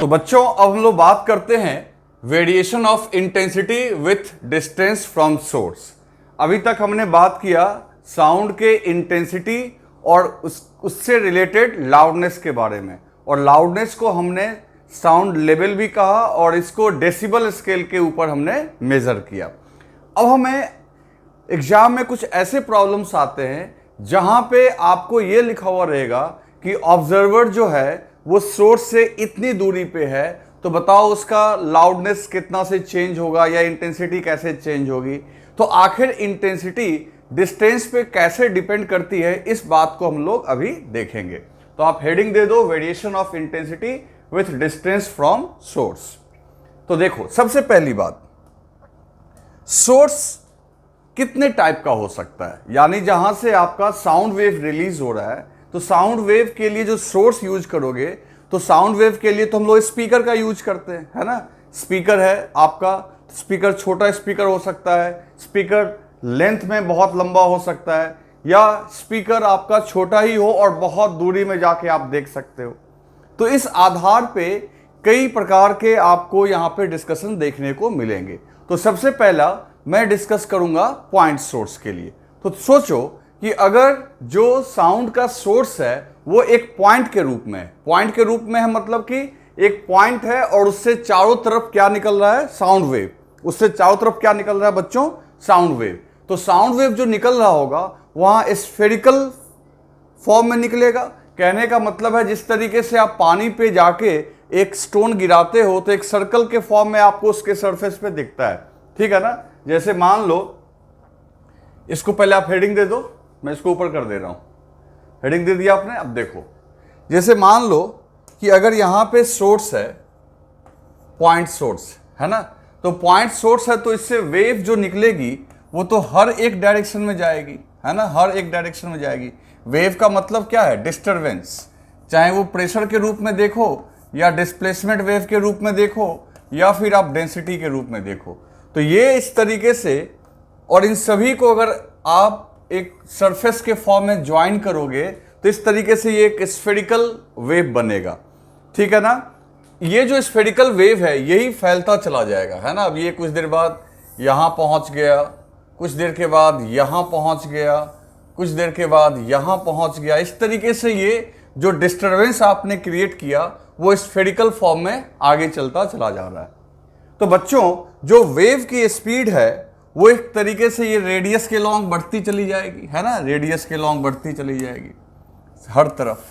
बच्चों अब हम लोग बात करते हैं variation of intensity with distance from source. अभी तक हमने बात किया साउंड के इंटेंसिटी और उससे रिलेटेड लाउडनेस के बारे में, और लाउडनेस को हमने साउंड लेवल भी कहा और इसको डेसिबल स्केल के ऊपर हमने मेजर किया। अब हमें एग्जाम में कुछ ऐसे प्रॉब्लम्स आते हैं जहां पे आपको ये लिखा हुआ रहेगा कि ऑब्जर्वर जो है वो सोर्स से इतनी दूरी पे है, तो बताओ उसका लाउडनेस कितना से चेंज होगा या इंटेंसिटी कैसे चेंज होगी। तो आखिर इंटेंसिटी डिस्टेंस पे कैसे डिपेंड करती है, इस बात को हम लोग अभी देखेंगे। तो आप हेडिंग दे दो variation of intensity with distance from source. तो देखो, सबसे पहली बात, सोर्स कितने टाइप का हो सकता है, यानी जहां से आपका साउंड वेव रिलीज हो रहा है, तो साउंड वेव के लिए जो सोर्स यूज करोगे, तो साउंड वेव के लिए तो हम लोग स्पीकर का यूज करते हैं, है ना। स्पीकर है आपका, स्पीकर छोटा स्पीकर हो सकता है, स्पीकर लेंथ में बहुत लंबा हो सकता है, या स्पीकर आपका छोटा ही हो और बहुत दूरी में जाके आप देख सकते हो। तो इस आधार पे कई प्रकार के आपको यहाँ पे डिस्कशन देखने को मिलेंगे। तो सबसे पहला मैं डिस्कस करूंगा पॉइंट सोर्स के लिए। तो सोचो कि अगर जो साउंड का सोर्स है वो एक पॉइंट के रूप में है, पॉइंट के रूप में है मतलब कि एक पॉइंट है और उससे चारों तरफ क्या निकल रहा है, साउंड वेव। उससे चारों तरफ क्या निकल रहा है बच्चों, साउंड वेव। तो साउंड वेव जो निकल रहा होगा वहां स्फेरिकल फॉर्म में निकलेगा। कहने का मतलब है जिस तरीके से आप पानी पे जाके एक स्टोन गिराते हो तो एक सर्कल के फॉर्म में आपको उसके सरफेस पे दिखता है, ठीक है ना। जैसे मान लो, इसको पहले आप हेडिंग दे दो, मैं इसको ऊपर कर दे रहा हूं, हेडिंग दे दिया आपने। अब देखो, जैसे मान लो कि अगर यहां पे सोर्स है, पॉइंट सोर्स है ना, तो पॉइंट सोर्स है तो इससे वेव जो निकलेगी वो तो हर एक डायरेक्शन में जाएगी, है ना, हर एक डायरेक्शन में जाएगी। वेव का मतलब क्या है, डिस्टरबेंस, चाहे वो प्रेशर के रूप में देखो या डिस्प्लेसमेंट वेव के रूप में देखो या फिर आप डेंसिटी के रूप में देखो। तो ये इस तरीके से, और इन सभी को अगर आप एक सरफेस के फॉर्म में ज्वाइन करोगे तो इस तरीके से ये एक स्फेरिकल वेव बनेगा, ठीक है ना। ये जो स्फेरिकल वेव है यही फैलता चला जाएगा, है ना। अब ये कुछ देर बाद यहाँ पहुँच गया, कुछ देर के बाद यहाँ पहुँच गया, कुछ देर के बाद यहाँ पहुँच गया। इस तरीके से ये जो डिस्टर्बेंस आपने क्रिएट किया वो स्फेरिकल फॉर्म में आगे चलता चला जा रहा है। तो बच्चों, जो वेव की स्पीड है वो एक तरीके से ये रेडियस के लॉन्ग बढ़ती चली जाएगी, है ना, रेडियस के लॉन्ग बढ़ती चली जाएगी हर तरफ।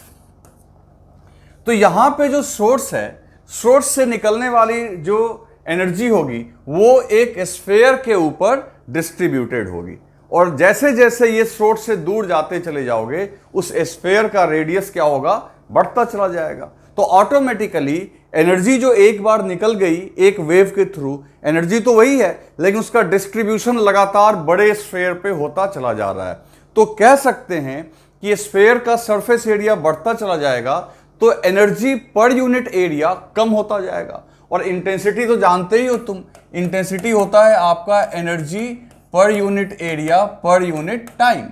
तो यहां पे जो सोर्स है, सोर्स से निकलने वाली जो एनर्जी होगी वो एक स्फेयर के ऊपर डिस्ट्रीब्यूटेड होगी, और जैसे जैसे ये सोर्स से दूर जाते चले जाओगे उस स्फेयर का रेडियस क्या होगा, बढ़ता चला जाएगा। तो ऑटोमेटिकली एनर्जी जो एक बार निकल गई एक वेव के थ्रू, एनर्जी तो वही है लेकिन उसका डिस्ट्रीब्यूशन लगातार बड़े स्फेयर पे होता चला जा रहा है। तो कह सकते हैं कि स्फेयर का सरफेस एरिया बढ़ता चला जाएगा तो एनर्जी पर यूनिट एरिया कम होता जाएगा। और इंटेंसिटी तो जानते ही हो तुम, इंटेंसिटी होता है आपका energy per unit area per unit time.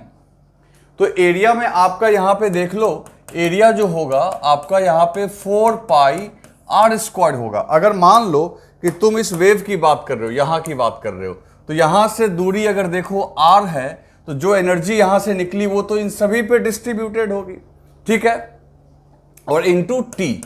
तो एरिया में आपका यहां पे देख लो, एरिया जो होगा आपका यहाँ पे 4 पाई आर स्क्वायर होगा। अगर मान लो कि तुम इस वेव की बात कर रहे हो, यहाँ की बात कर रहे हो, तो यहाँ से दूरी अगर देखो आर है तो जो एनर्जी यहाँ से निकली वो तो इन सभी पे डिस्ट्रीब्यूटेड होगी, ठीक है। और into T,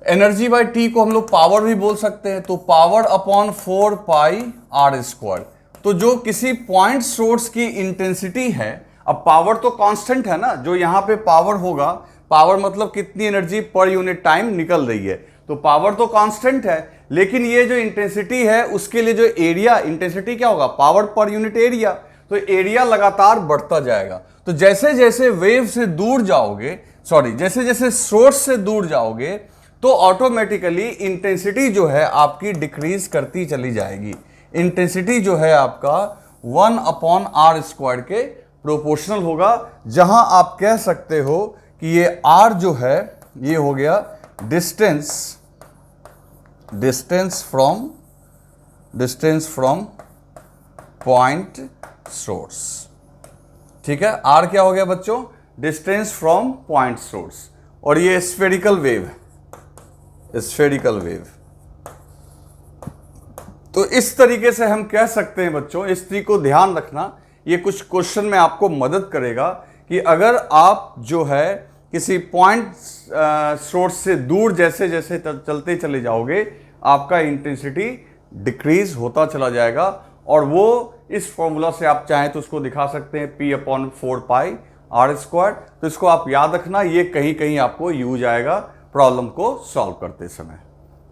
energy by T को हम लोग पावर भी बोल सकते हैं, तो power upon 4 pi r square. तो जो किसी पॉइंट सोर्स की इंटेंसिटी है, अब पावर तो कांस्टेंट है ना, जो यहाँ पे पावर होगा, पावर मतलब कितनी एनर्जी पर यूनिट टाइम निकल रही है, तो पावर तो कांस्टेंट है, लेकिन ये जो इंटेंसिटी है उसके लिए जो एरिया, इंटेंसिटी क्या होगा, पावर पर यूनिट एरिया, तो एरिया लगातार बढ़ता जाएगा। तो जैसे जैसे वेव से दूर जाओगे, जैसे जैसे सोर्स से दूर जाओगे तो ऑटोमेटिकली इंटेंसिटी जो है आपकी डिक्रीज करती चली जाएगी। इंटेंसिटी जो है आपका 1 अपॉन आर स्क्वायर के प्रोपोर्शनल होगा, जहां आप कह सकते हो कि ये R जो है ये हो गया डिस्टेंस फ्रॉम पॉइंट सोर्स, ठीक है। R क्या हो गया बच्चों, डिस्टेंस फ्रॉम पॉइंट सोर्स, और ये स्फेरिकल वेव है, स्फेरिकल वेव। तो इस तरीके से हम कह सकते हैं बच्चों, इस चीज को ध्यान रखना, ये कुछ क्वेश्चन में आपको मदद करेगा कि अगर आप जो है किसी पॉइंट सोर्स से दूर जैसे जैसे चलते चले जाओगे, आपका इंटेंसिटी डिक्रीज होता चला जाएगा। और वो इस फॉर्मूला से आप चाहें तो उसको दिखा सकते हैं, P/4πr²। तो इसको आप याद रखना, ये कहीं कहीं आपको यूज आएगा प्रॉब्लम को सॉल्व करते समय।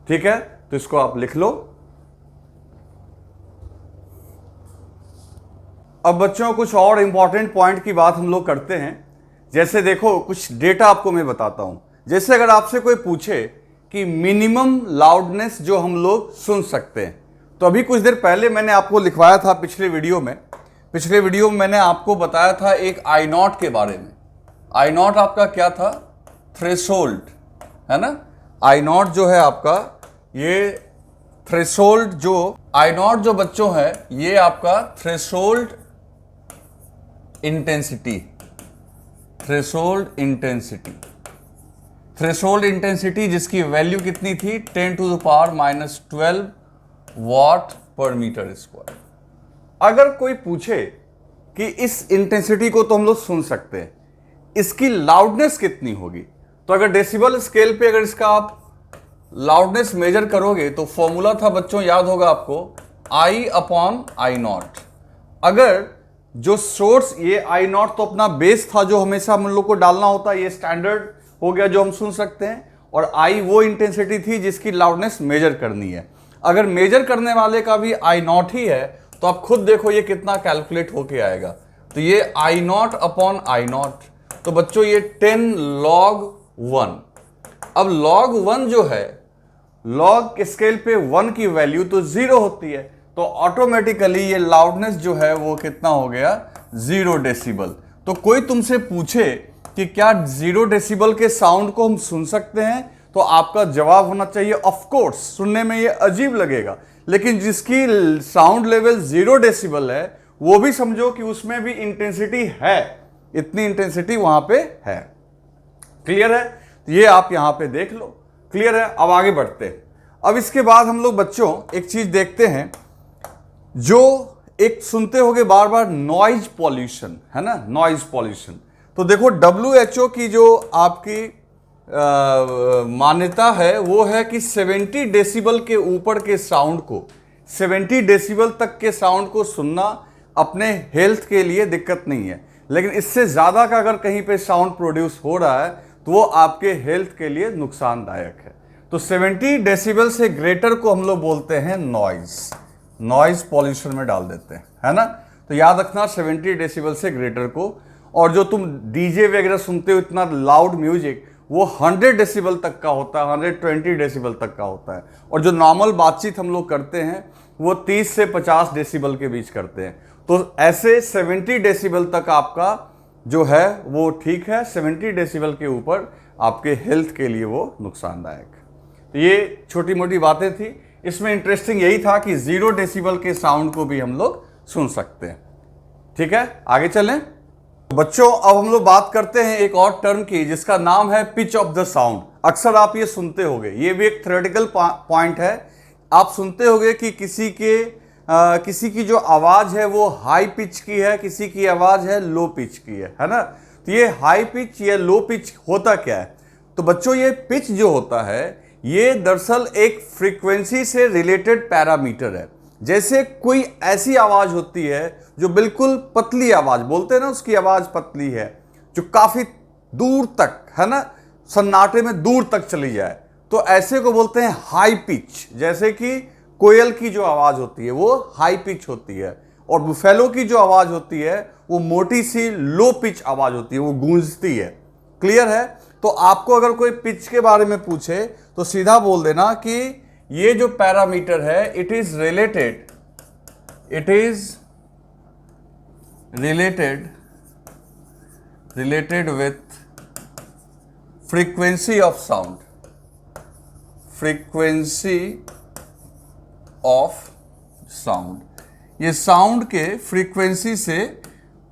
ठीक है, तो इसको आप लिख लो। अब बच्चों कुछ और इंपॉर्टेंट पॉइंट की बात हम लोग करते हैं। जैसे देखो, कुछ डेटा आपको मैं बताता हूं। जैसे अगर आपसे कोई पूछे कि मिनिमम लाउडनेस जो हम लोग सुन सकते हैं, तो अभी कुछ देर पहले मैंने आपको लिखवाया था पिछले वीडियो में मैंने आपको बताया था एक I0 के बारे में। I0 आपका क्या था? थ्रेशोल्ड, है ना। I0 जो है आपका, ये थ्रेशोल्ड जो I0 जो बच्चों है, ये आपका थ्रेशोल्ड इंटेंसिटी, थ्रेशोल्ड इंटेंसिटी जिसकी वैल्यू कितनी थी? 10⁻⁻12 वॉट पर मीटर स्क्वायर। अगर कोई पूछे कि इस इंटेंसिटी को तो हम लोग सुन सकते हैं, इसकी लाउडनेस कितनी होगी, तो अगर डेसिबल स्केल पे अगर इसका आप लाउडनेस मेजर करोगे तो फॉर्मूला था बच्चों, याद होगा आपको, I/I0। अगर जो सोर्स, ये I0 तो अपना बेस था जो हमेशा हम लोग को डालना होता है, ये स्टैंडर्ड हो गया जो हम सुन सकते हैं, और I वो इंटेंसिटी थी जिसकी लाउडनेस मेजर करनी है। अगर मेजर करने वाले का भी I0 ही है तो आप खुद देखो ये कितना कैलकुलेट होके आएगा। तो ये I0/I0, तो बच्चों ये 10 log1। अब log1 जो है, log स्केल पे 1 की वैल्यू तो 0 होती है, तो ऑटोमेटिकली ये लाउडनेस जो है वो कितना हो गया? 0 डेसिबल। तो कोई तुमसे पूछे कि क्या 0 डेसिबल के साउंड को हम सुन सकते हैं, तो आपका जवाब होना चाहिए ऑफ कोर्स। सुनने में ये अजीब लगेगा, लेकिन जिसकी साउंड लेवल 0 डेसिबल है, वो भी समझो कि उसमें भी इंटेंसिटी है, इतनी इंटेंसिटी वहां पे है। क्लियर है? ये आप यहां पे देख लो। क्लियर है? अब आगे बढ़ते हैं। अब इसके बाद हम लोग बच्चों एक चीज देखते हैं, जो एक सुनते होगे बार बार, नॉइज पॉल्यूशन, है ना, नॉइज पॉल्यूशन। तो देखो WHO की जो आपकी मान्यता है वो है कि 70 डेसिबल के ऊपर के साउंड को, 70 डेसिबल तक के साउंड को सुनना अपने हेल्थ के लिए दिक्कत नहीं है, लेकिन इससे ज़्यादा का अगर कहीं पे साउंड प्रोड्यूस हो रहा है तो वो आपके हेल्थ के लिए नुकसानदायक है। तो 70 डेसिबल से ग्रेटर को हम लोग बोलते हैं नॉइज पॉल्यूशन में डाल देते हैं, है ना। तो याद रखना 70 डेसिबल से ग्रेटर को। और जो तुम डीजे वगैरह सुनते हो, इतना लाउड म्यूजिक, वो 100 डेसिबल तक का होता है, 120 डेसिबल तक का होता है। और जो नॉर्मल बातचीत हम लोग करते हैं वो 30 से 50 डेसिबल के बीच करते हैं। तो ऐसे 70 डेसिबल तक आपका जो है वो ठीक है, 70 डेसिबल के ऊपर आपके हेल्थ के लिए वो नुकसानदायक है। तो ये छोटी मोटी बातें थी। इसमें इंटरेस्टिंग यही था कि 0 डेसिबल के साउंड को भी हम लोग सुन सकते हैं। ठीक है, आगे चलें बच्चों। अब हम लोग बात करते हैं एक और टर्म की, जिसका नाम है पिच ऑफ द साउंड। अक्सर आप ये सुनते होंगे, ये भी एक थ्योरेटिकल पॉइंट है। आप सुनते होंगे कि किसी की जो आवाज है वो हाई पिच की है, किसी की आवाज है लो पिच की है ना। तो ये हाई पिच या लो पिच होता क्या है? तो बच्चों ये पिच जो होता है, ये दरअसल एक फ्रीक्वेंसी से रिलेटेड पैरामीटर है। जैसे कोई ऐसी आवाज होती है जो बिल्कुल पतली आवाज, बोलते हैं ना उसकी आवाज पतली है, जो काफी दूर तक, है ना, सन्नाटे में दूर तक चली जाए, तो ऐसे को बोलते हैं हाई पिच। जैसे कि कोयल की जो आवाज होती है वो हाई पिच होती है, और बुफेलो की जो आवाज होती है वो मोटी सी लो पिच आवाज होती है, वो गूंजती है। क्लियर है? तो आपको अगर कोई पिच के बारे में पूछे तो सीधा बोल देना कि ये जो पैरामीटर है, it is related with frequency of sound. ये साउंड के फ्रीक्वेंसी से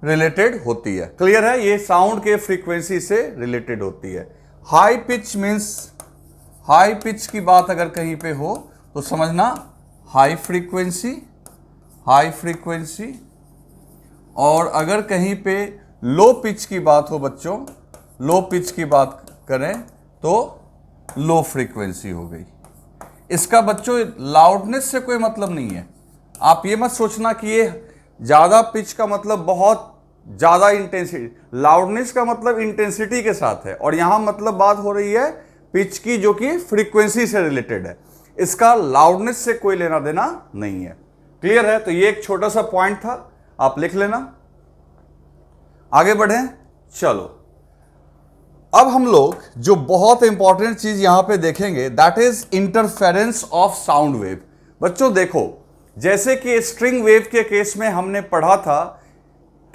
रिलेटेड होती है। क्लियर है? ये साउंड के फ्रीक्वेंसी से रिलेटेड होती है। High pitch means high pitch की बात अगर कहीं पे हो तो समझना हाई फ्रीक्वेंसी, और अगर कहीं पे लो पिच की बात हो बच्चों, लो पिच की बात करें तो लो फ्रीक्वेंसी हो गई। इसका बच्चों लाउडनेस से कोई मतलब नहीं है। आप ये मत सोचना कि ये ज़्यादा पिच का मतलब बहुत ज़्यादा इंटेंसिटी, लाउडनेस का मतलब इंटेंसिटी के साथ है, और यहां मतलब बात हो रही है पिच की जो कि फ्रीक्वेंसी से रिलेटेड है। इसका लाउडनेस से कोई लेना देना नहीं है। क्लियर है? तो ये एक छोटा सा पॉइंट था, आप लिख लेना। आगे बढ़ें, चलो अब हम लोग जो बहुत इंपॉर्टेंट चीज यहां पे देखेंगे that is interference of sound wave. बच्चों देखो, जैसे कि स्ट्रिंग वेव के केस में हमने पढ़ा था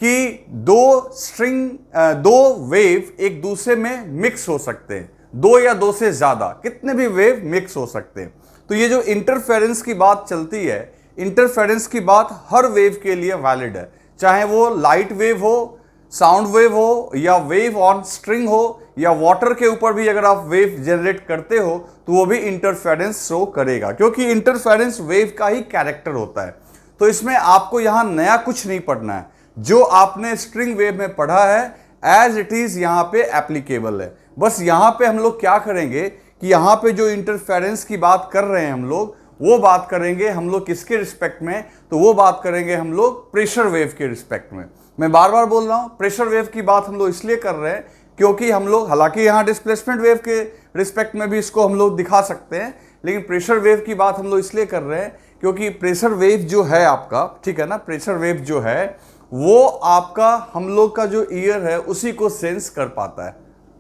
कि दो वेव एक दूसरे में मिक्स हो सकते हैं, दो या दो से ज्यादा, कितने भी वेव मिक्स हो सकते हैं। तो ये जो इंटरफेरेंस की बात चलती है, इंटरफेरेंस की बात हर वेव के लिए वैलिड है, चाहे वो लाइट वेव हो, साउंड वेव हो, या वेव ऑन स्ट्रिंग हो, या वाटर के ऊपर भी अगर आप वेव जनरेट करते हो तो वो भी इंटरफेरेंस शो करेगा, क्योंकि इंटरफेरेंस वेव का ही कैरेक्टर होता है। तो इसमें आपको यहां नया कुछ नहीं पढ़ना है, जो आपने स्ट्रिंग वेव में पढ़ा है एज इट इज यहां पे एप्लीकेबल है। बस यहां पे हम लोग क्या करेंगे कि यहां पे जो इंटरफेरेंस की बात कर रहे हैं हम लोग, वो बात करेंगे हम लोग किसके रिस्पेक्ट में, तो वो बात करेंगे हम लोग प्रेशर वेव के रिस्पेक्ट में। मैं बार बार बोल रहा हूं, प्रेशर वेव की बात हम लोग इसलिए कर रहे हैं क्योंकि हम लोग, हालांकि यहां डिस्प्लेसमेंट वेव के रिस्पेक्ट में भी इसको हम लोग दिखा सकते हैं, लेकिन प्रेशर वेव की बात हम लोग इसलिए कर रहे हैं क्योंकि प्रेशर वेव जो है आपका, ठीक है ना, प्रेशर वेव जो है वो आपका, हम लोग का जो ईयर है उसी को सेंस कर पाता है।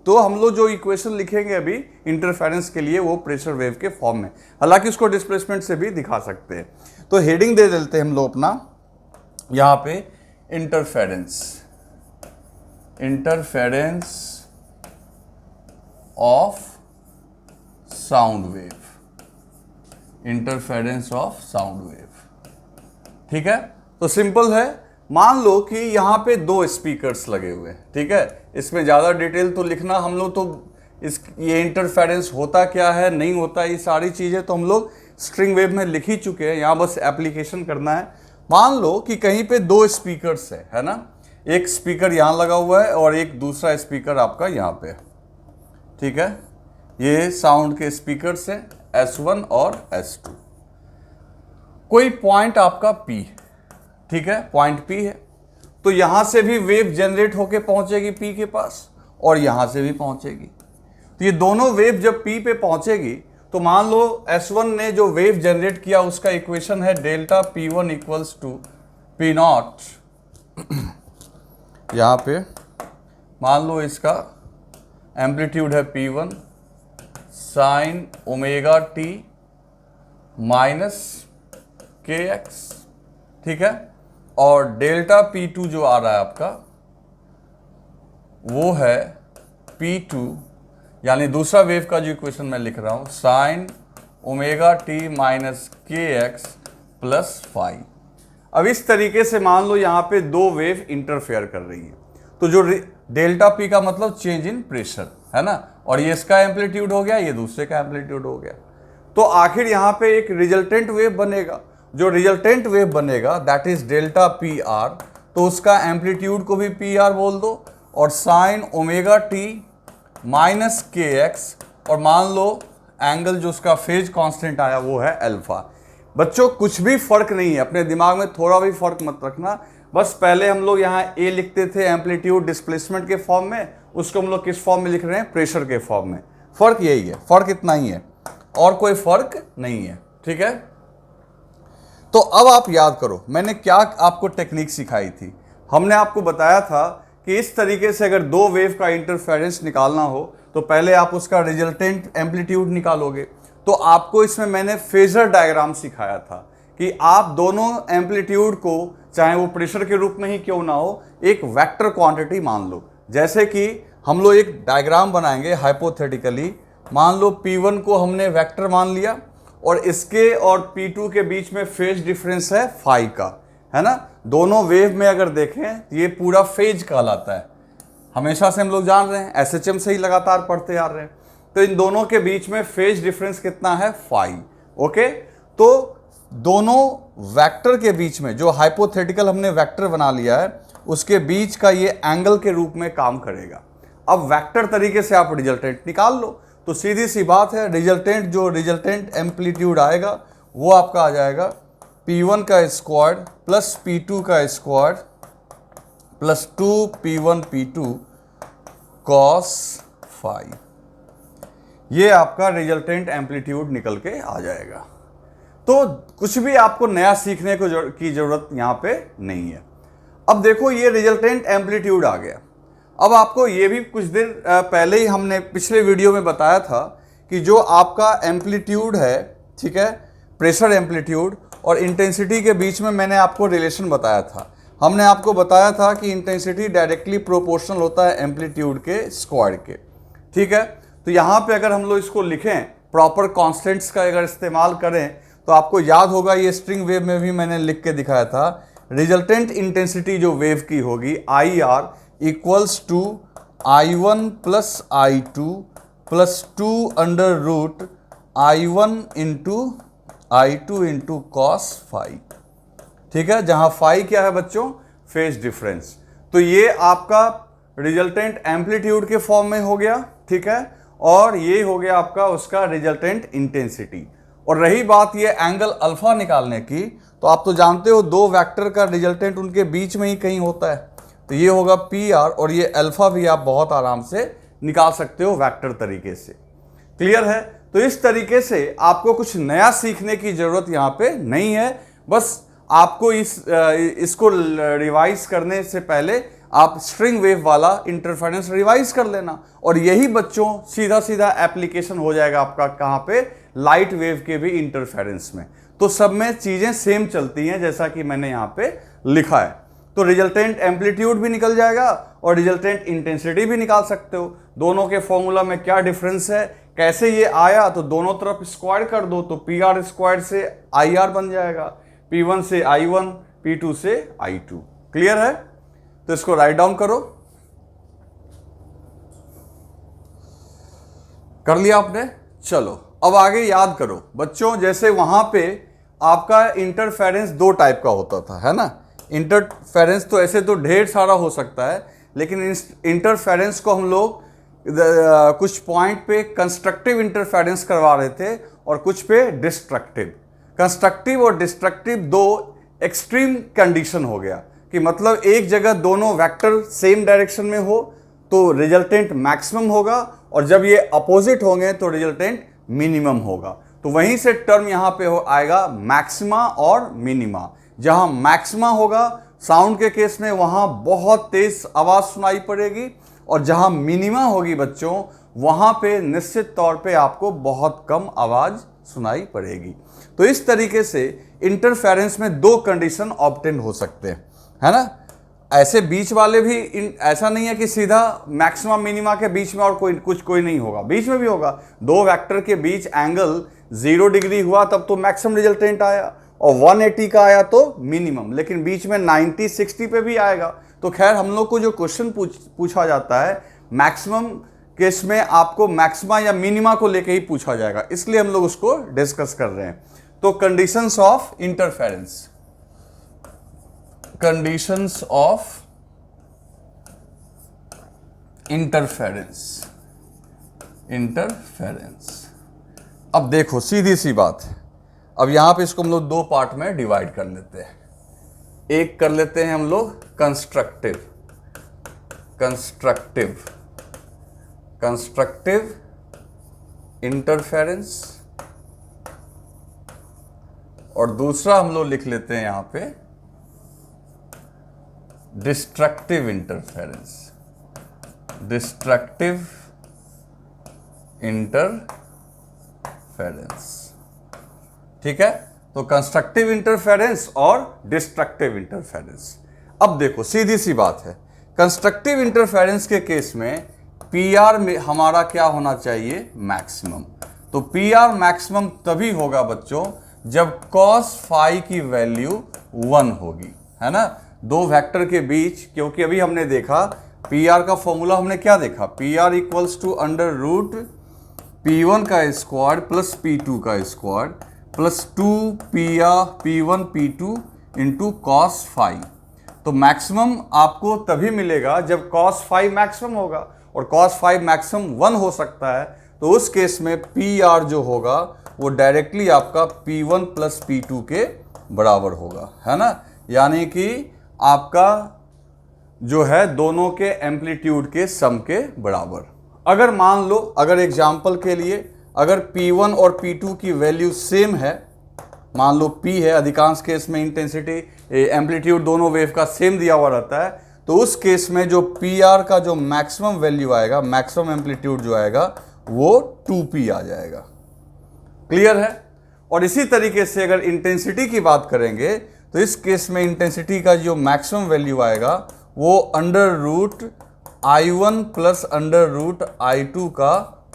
तो हम लोग जो इक्वेशन लिखेंगे अभी इंटरफेरेंस के लिए वो प्रेशर वेव के फॉर्म में, हालांकि उसको डिस्प्लेसमेंट से भी दिखा सकते हैं। तो हेडिंग दे देते हैं हम लोग अपना यहां पे, interference of sound wave, interference of sound wave. ठीक है, तो सिंपल है। मान लो कि यहां पे दो स्पीकर्स लगे हुए हैं, ठीक है, इसमें ज्यादा डिटेल तो लिखना हम लोग तो ये इंटरफेरेंस होता क्या है, नहीं होता, ये सारी चीजें तो हम लोग स्ट्रिंग वेव में लिख ही चुके हैं, यहां बस एप्लीकेशन करना है। मान लो कि कहीं पे दो स्पीकर्स है ना, एक स्पीकर यहां लगा हुआ है और एक दूसरा स्पीकर आपका यहां पे, ठीक है, ये साउंड के स्पीकर्स है S1 और S2। कोई पॉइंट आपका P, ठीक है, पॉइंट P है, तो यहां से भी वेव जनरेट होके पहुंचेगी P के पास और यहां से भी पहुंचेगी। तो ये दोनों वेव जब P पे पहुंचेगी तो मान लो S1 ने जो वेव जनरेट किया उसका इक्वेशन है delta P1 equals to P naught, यहां पे मान लो इसका एम्पलीट्यूड है P1 sine omega t minus KX, ठीक है, और डेल्टा P2 जो आ रहा है आपका वो है P2, यानी दूसरा वेव का जो इक्वेशन मैं लिख रहा हूं sign omega t minus KX plus five. अब इस तरीके से मान लो यहां पे दो वेव इंटरफेयर कर रही है, तो जो डेल्टा P का मतलब चेंज इन प्रेशर है ना, और ये इसका एम्पलीट्यूड हो गया, ये दूसरे का एम्पलीट्यूड हो गया, तो आखिर यहां पे एक रिजल्टेंट वेव बनेगा। जो रिजल्टेंट वेव बनेगा दैट इज डेल्टा PR, तो उसका एम्पलीट्यूड को भी PR बोल दो और sign omega t minus KX, और मान लो एंगल जो उसका फेज कांस्टेंट आया वो है अल्फा। बच्चों कुछ भी फर्क नहीं है, अपने दिमाग में थोड़ा भी फर्क मत रखना। बस पहले हम लोग यहाँ A लिखते थे एम्पलीट्यूड डिस्प्लेसमेंट के फॉर्म में, उसको हम लोग किस फॉर्म में लिख रहे हैं, प्रेशर के फॉर्म में। फर्क यही है, फर्क इतना ही है और कोई फर्क नहीं है, ठीक है। तो अब आप याद करो मैंने क्या आपको टेक्निक सिखाई थी। हमने आपको बताया था कि इस तरीके से अगर दो वेव का इंटरफेरेंस निकालना हो तो पहले आप उसका रिजल्टेंट एम्पलीट्यूड निकालोगे। तो आपको इसमें मैंने फेजर डायग्राम सिखाया था कि आप दोनों एम्पलीट्यूड को, चाहे वो प्रेशर के रूप में ही क्यों ना हो, एक वेक्टर क्वांटिटी मान लो। जैसे कि हम लोग एक डायग्राम बनाएंगे हाइपोथेटिकली, मान लो P1 को हमने वेक्टर मान लिया और इसके और P2 के बीच में फेज डिफरेंस है फाई का, है ना। दोनों वेव में अगर देखें ये पूरा फेज कहलाता है, हमेशा से हम लोग जान रहे हैं, SHM से ही लगातार पढ़ते आ रहे हैं। तो इन दोनों के बीच में फेज डिफरेंस कितना है, फाई। ओके, तो दोनों वेक्टर के बीच में जो हाइपोथेटिकल हमने वेक्टर बना लिया है उसके बीच का ये एंगल के रूप में काम करेगा। अब वेक्टर तरीके से आप रिजल्टेंट निकाल लो, तो सीधी सी बात है, रिजल्टेंट एम्पलीट्यूड आएगा वो आपका आ जाएगा P1 का स्क्वायर प्लस P2 का square plus 2P1 P2 cos phi. ये आपका रिजल्टेंट एम्पलीट्यूड निकल के आ जाएगा। तो कुछ भी आपको नया सीखने की जरूरत यहां पे नहीं है। अब देखो ये रिजल्टेंट एम्पलीट्यूड आ गया। अब आपको ये भी कुछ देर पहले ही हमने पिछले वीडियो में बताया था कि जो आपका एम्पलीट्यूड है, ठीक है, प्रेशर एम्पलीट्यूड और इंटेंसिटी के बीच में मैंने आपको रिलेशन बताया था। हमने आपको बताया था कि इंटेंसिटी डायरेक्टली प्रोपोर्शनल होता है एम्पलीट्यूड के स्क्वायर के, ठीक है। तो यहाँ पे अगर हम लोग इसको लिखें, प्रॉपर कॉन्स्टेंट्स का अगर इस्तेमाल करें, तो आपको याद होगा ये स्ट्रिंग वेव में भी मैंने लिख के दिखाया था, रिजल्टेंट इंटेंसिटी जो वेव की होगी IR equals to I1 plus I2 plus 2 under root I1 into I2 into cos phi, ठीक है, जहां फाई क्या है बच्चों, फेज डिफरेंस। तो ये आपका रिजल्टेंट एम्पलीट्यूड के फॉर्म में हो गया, ठीक है, और ये हो गया आपका उसका रिजल्टेंट इंटेंसिटी। और रही बात ये एंगल अल्फा निकालने की, तो आप तो जानते हो दो वेक्टर का रिजल्टेंट उनके बीच में ही कहीं होता है, तो ये होगा PR और ये अल्फा भी आप बहुत आराम से निकाल सकते हो वेक्टर तरीके से। क्लियर है? तो इस तरीके से आपको कुछ नया सीखने की जरूरत यहाँ पे नहीं है। बस आपको इसको रिवाइज करने से पहले आप स्ट्रिंग वेव वाला इंटरफेरेंस रिवाइज कर लेना, और यही बच्चों सीधा सीधा एप्लीकेशन हो जाएगा आपका कहाँ पे, लाइट वेव के भी इंटरफेरेंस में। तो सब में चीजें सेम चलती हैं जैसा कि मैंने यहाँ पे लिखा है। तो रिजल्टेंट एम्पलीट्यूड भी निकल जाएगा और रिजल्टेंट इंटेंसिटी भी निकाल सकते हो। दोनों के फॉर्मूला में क्या डिफरेंस है, कैसे ये आया, तो दोनों तरफ स्क्वायर कर दो, तो PR स्क्वायर से IR बन जाएगा, P1 से I1, P2 से I2। क्लियर है? तो इसको राइट डाउन करो। कर लिया आपने? चलो अब आगे याद करो बच्चों, जैसे वहां पे आपका इंटरफेरेंस दो टाइप का होता था, है ना। इंटरफेरेंस तो ऐसे तो ढेर सारा हो सकता है, लेकिन इंटरफेरेंस को हम लोग कुछ पॉइंट पे कंस्ट्रक्टिव इंटरफेरेंस करवा रहे थे और कुछ पे डिस्ट्रक्टिव। कंस्ट्रक्टिव और डिस्ट्रक्टिव दो एक्सट्रीम कंडीशन हो गया कि मतलब एक जगह दोनों वेक्टर सेम डायरेक्शन में हो तो रिजल्टेंट मैक्सिमम होगा, और जब ये अपोजिट होंगे तो रिजल्टेंट मिनिमम होगा। तो वहीं से टर्म यहां पे आएगा मैक्सिमा और मिनिमा। जहां मैक्सिमा होगा साउंड के केस में वहां बहुत तेज आवाज सुनाई पड़ेगी, और जहां मिनिमा होगी बच्चों वहां पे निश्चित तौर पे आपको बहुत कम आवाज सुनाई पड़ेगी। तो इस तरीके से इंटरफेरेंस में दो कंडीशन ऑब्टेन हो सकते हैं, है ना। ऐसे बीच वाले भी ऐसा नहीं है कि सीधा मैक्सिमा मिनिमा के बीच में और कोई नहीं होगा, बीच में भी होगा। दो वेक्टर के बीच एंगल 0 डिग्री हुआ तब तो मैक्सिमम रिजल्टेंट आया, और 180 का आया तो मिनिमम, लेकिन बीच में 90 60 पे भी आएगा। तो खैर हम लोग को जो क्वेश्चन पूछा जाता है मैक्सिमम केस में आपको मैक्सिमा या मिनिमा को लेके ही पूछा जाएगा, इसलिए हम लोग उसको डिस्कस कर रहे हैं। तो conditions of interference, conditions of interference, अब देखो सीधी सी बात है। अब यहां पे इसको हम लोग दो पार्ट में डिवाइड कर लेते हैं। एक कर लेते हैं हम लोग कंस्ट्रक्टिव इंटरफेरेंस, और दूसरा हम लोग लिख लेते हैं यहां पे डिस्ट्रक्टिव इंटरफेरेंस, ठीक है। तो कंस्ट्रक्टिव इंटरफेरेंस और डिस्ट्रक्टिव इंटरफेरेंस। अब देखो सीधी सी बात है, कंस्ट्रक्टिव इंटरफेरेंस के केस में PR में हमारा क्या होना चाहिए, मैक्सिमम। तो PR मैक्सिमम तभी होगा बच्चों जब cos फाई की वैल्यू 1 होगी, है ना। दो वेक्टर के बीच, क्योंकि अभी हमने देखा PR का फॉर्मूला हमने क्या देखा, PR equals to under root P1 का स्क्वाड प्लस P2 का squared plus 2 P1 P2 into cos phi. तो मैक्सिमम आपको तभी मिलेगा जब कॉस फाई मैक्सिमम होगा, और कॉस फाई मैक्सिमम 1 हो सकता है। तो उस केस में PR जो होगा वो डायरेक्टली आपका P1 प्लस P2 के बराबर होगा, है ना। यानी कि आपका जो है दोनों के एम्पलीट्यूड के सम के बराबर। अगर मान लो, अगर एग्जाम्पल के लिए अगर P1 और P2 की वैल्यू सेम है, मान लो P है, अधिकांश केस में इंटेंसिटी एम्पलीट्यूड दोनों वेव का सेम दिया हुआ रहता है, तो उस केस में जो PR का जो मैक्सिमम वैल्यू आएगा, मैक्सिमम एम्पलीट्यूड जो आएगा वो 2P आ जाएगा। क्लियर है। और इसी तरीके से अगर इंटेंसिटी की बात करेंगे तो इस केस में इंटेंसिटी का जो मैक्सिमम वैल्यू आएगा वो under root I1 plus under root I2 का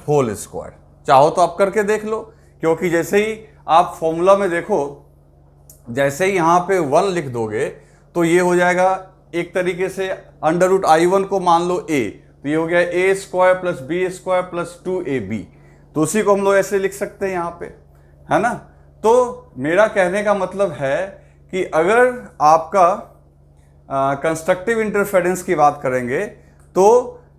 होल स्क्वायर। चाहो तो आप करके देख लो, क्योंकि जैसे ही आप फॉर्मूला में देखो, जैसे ही यहाँ पे 1 लिख दोगे तो ये हो जाएगा एक तरीके से अंडर रूट I1 को मान लो A, तो ये हो गया A square plus B square plus 2AB। तो उसी को हम लोग ऐसे लिख सकते हैं यहाँ पे, है ना। तो मेरा कहने का मतलब है कि अगर आपका कंस्ट्रक्टिव इंटरफेरेंस की बात करेंगे तो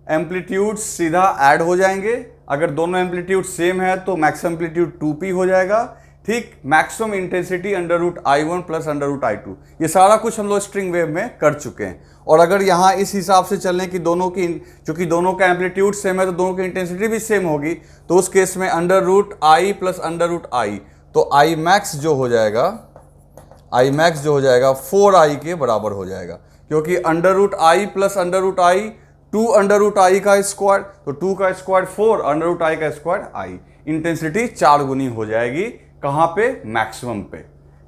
एम्पलीट्यूड सीधा ऐड हो जाएंगे। अगर दोनों एम्पलीट्यूड सेम है तो मैक्सिमम एम्पलीट्यूड 2P हो जाएगा, ठीक। Maximum intensity under root I1 plus under root I2। ये सारा कुछ हम लोग स्ट्रिंग वेव में कर चुके हैं। और अगर यहाँ इस हिसाब से चलने की दोनों की, चूंकि दोनों का एम्पलीट्यूड सेम है तो दोनों की इंटेंसिटी भी सेम होगी, तो उस केस में under root I plus under root I, तो I मैक्स जो हो जाएगा 4I के बराबर हो जाएगा, क्योंकि under root I plus under root I 2 under root I का स्क्वायर, तो 2 का स्क्वायर 4, अंडर रूट I का स्क्वायर I। इंटेंसिटी 4 गुनी हो जाएगी, कहां पे, मैक्सिमम पे।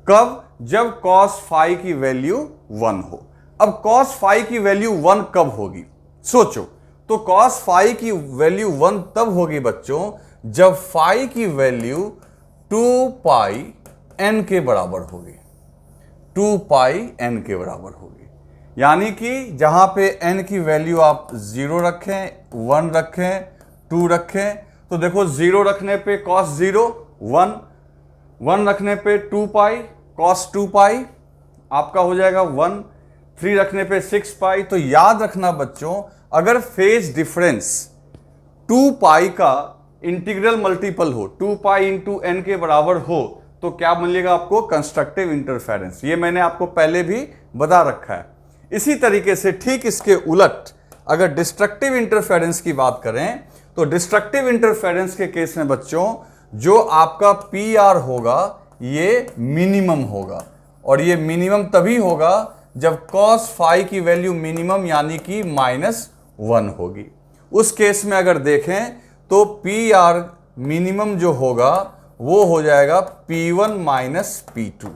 कब, जब cos फाई की वैल्यू 1 हो। अब cos फाई की वैल्यू 1 कब होगी, सोचो। तो cos फाई की वैल्यू 1 तब होगी बच्चों जब फाई की वैल्यू 2 पाई n के बराबर होगी, 2 पाई n के बराबर होगी। यानी कि जहां पे n की वैल्यू आप 0 रखें, 1 रखें, 2 रखें, तो देखो 0 रखने पे cos 0 1, 1 रखने पे 2 पाई cos 2 पाई आपका हो जाएगा 1, 3 रखने पे 6 पाई। तो याद रखना बच्चों, अगर फेज डिफरेंस 2 पाई का इंटीग्रल मल्टीपल हो, 2 पाई इंटू n के बराबर हो, तो क्या मिलेगा आपको, कंस्ट्रक्टिव इंटरफेरेंस। ये मैंने आपको पहले भी बता रखा है। इसी तरीके से ठीक इसके उलट अगर डिस्ट्रक्टिव इंटरफेरेंस की बात करें तो डिस्ट्रक्टिव इंटरफेरेंस के केस में बच्चों जो आपका PR होगा ये मिनिमम होगा, और ये मिनिमम तभी होगा जब cos फाई की वैल्यू मिनिमम यानी कि -1 होगी। उस केस में अगर देखें तो PR मिनिमम जो होगा वो हो जाएगा P1 माइनस P2,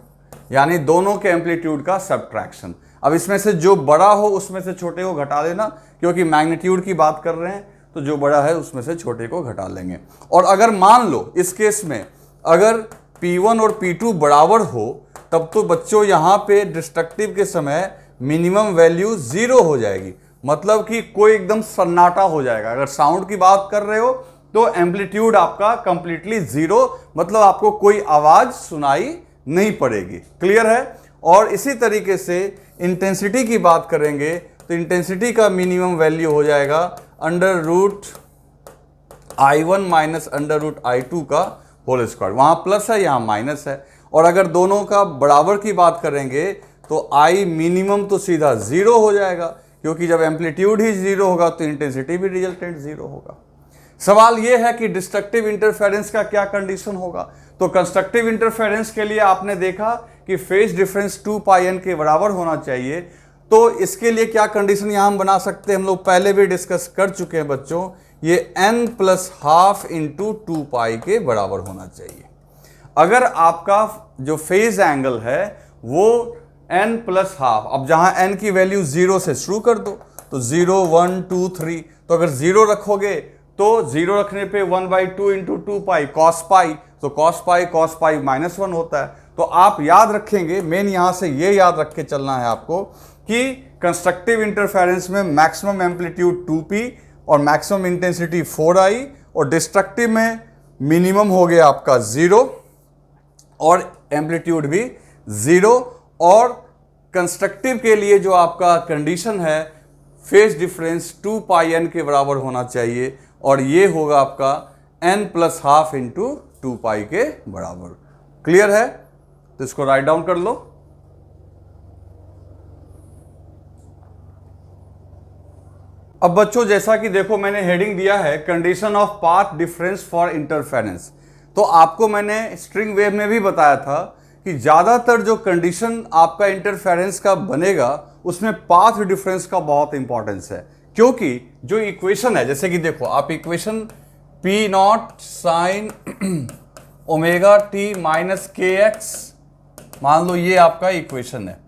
यानी दोनों के एम्पलीट्यूड का सब्ट्रैक्शन। अब इसमें से जो बड़ा हो उसमें से छोटे को घटा देना, क्योंकि मैग्नीट्यूड की बात कर रहे हैं तो जो बड़ा है उसमें से छोटे को घटा लेंगे। और अगर मान लो इस केस में अगर P1 और P2 बराबर हो, तब तो बच्चों यहाँ पे डिस्ट्रक्टिव के समय मिनिमम वैल्यू 0 हो जाएगी, मतलब कि कोई एकदम सन्नाटा हो जाएगा। अगर साउंड की बात कर रहे हो तो एम्पलीट्यूड आपका कंप्लीटली 0, मतलब आपको कोई आवाज सुनाई नहीं पड़ेगी। क्लियर है। और इसी तरीके से इंटेंसिटी की बात करेंगे तो इंटेंसिटी का मिनिमम वैल्यू हो जाएगा under root I1 minus under root I2 का होल स्क्वायर। वहां प्लस है, यहाँ माइनस है। और अगर दोनों का बराबर की बात करेंगे तो I मिनिमम तो सीधा 0 हो जाएगा, क्योंकि जब एम्पलीट्यूड ही 0 होगा तो इंटेंसिटी भी रिजल्टेंट 0 होगा। सवाल यह है कि डिस्ट्रक्टिव इंटरफेरेंस का क्या कंडीशन होगा। तो कंस्ट्रक्टिव इंटरफेरेंस के लिए आपने देखा कि फेज डिफरेंस 2 पाई n के बराबर होना चाहिए। तो इसके लिए क्या कंडीशन यहां हम बना सकते हैं, हम लोग पहले भी डिस्कस कर चुके हैं बच्चों, ये n प्लस हाफ इंटू 2 पाई के बराबर होना चाहिए। अगर आपका जो फेज एंगल है वो n प्लस हाफ, अब जहां n की वैल्यू 0 से शुरू कर दो, तो 0 1 2 3, तो अगर 0 रखोगे तो 0 रखने पे 1/2 इंटू 2 पाई cos पाई, तो cos पाई -1 होता है। तो आप याद रखेंगे, मेन यहां से ये याद रख के चलना है आपको कि कंस्ट्रक्टिव इंटरफेरेंस में मैक्सिमम एम्पलीट्यूड 2P और मैक्सिमम इंटेंसिटी 4I, और डिस्ट्रक्टिव में मिनिमम हो गया आपका 0 और एम्पलीट्यूड भी 0, और कंस्ट्रक्टिव के लिए जो आपका कंडीशन है फेज डिफरेंस 2 पाई n के बराबर होना चाहिए, और ये होगा आपका n प्लस हाफ इंटू 2 पाई के बराबर। क्लियर है? तो इसको राइट डाउन कर लो। अब बच्चों जैसा कि देखो मैंने हेडिंग दिया है condition of path difference for interference. तो आपको मैंने स्ट्रिंग वेव में भी बताया था कि ज्यादातर जो कंडीशन आपका इंटरफेरेंस का बनेगा उसमें पाथ डिफरेंस का बहुत इंपॉर्टेंस है, क्योंकि जो इक्वेशन है, जैसे कि देखो आप equation P not sign omega t minus के एक्स, मान लो ये आपका इक्वेशन है,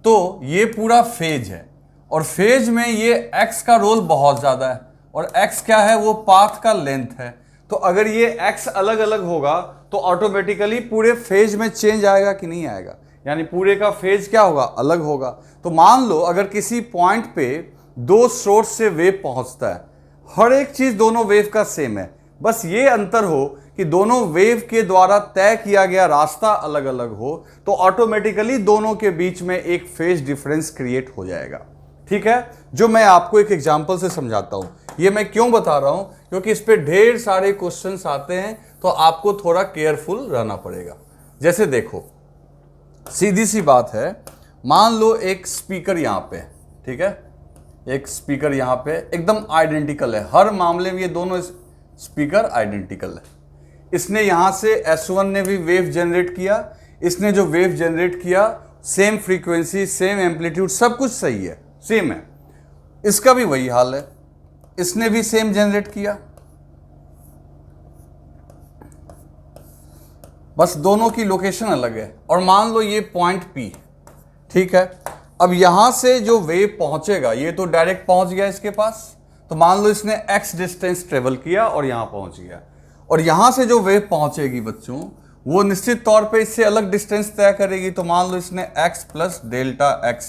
तो ये पूरा फेज है, और फेज में ये x का रोल बहुत ज्यादा है, और x क्या है, वो पाथ का लेंथ है। तो अगर ये x अलग अलग होगा तो ऑटोमेटिकली पूरे फेज में चेंज आएगा कि नहीं आएगा, यानी पूरे का फेज क्या होगा, अलग होगा। तो मान लो अगर किसी पॉइंट पे दो सोर्स से वेव पहुंचता है, हर एक चीज दोनों वेव का सेम है, बस ये अंतर हो कि दोनों वेव के द्वारा तय किया गया रास्ता अलग अलग हो, तो ऑटोमेटिकली दोनों के बीच में एक फेज डिफरेंस क्रिएट हो जाएगा। ठीक है, जो मैं आपको एक एग्जांपल से समझाता हूं। ये मैं क्यों बता रहा हूं, क्योंकि इस पे ढेर सारे क्वेश्चंस आते हैं, तो आपको थोड़ा केयरफुल रहना पड़ेगा। जैसे देखो, सीधी सी बात है, मान लो एक स्पीकर यहां पे, ठीक है, एक स्पीकर यहां पे एकदम आइडेंटिकल है, हर मामले में ये दोनों स्पीकर आइडेंटिकल है। इसने यहां से S1 ने भी वेव जनरेट किया, इसने जो वेव जनरेट किया सेम फ्रीक्वेंसी, सेम एम्पलीट्यूड, सब कुछ सही है, सेम है। इसका भी वही हाल है, इसने भी सेम जनरेट किया, बस दोनों की लोकेशन अलग है। और मान लो ये पॉइंट P, ठीक है, अब यहां से जो वेव पहुंचेगा, ये तो डायरेक्ट पहुंच गया इसके पास, तो मान लो इसने x डिस्टेंस ट्रेवल किया और यहां पहुंच गया, और यहां से जो वेव पहुंचेगी बच्चों, वो निश्चित तौर पे इससे अलग डिस्टेंस तय करेगी। तो मान लो इसने x plus delta x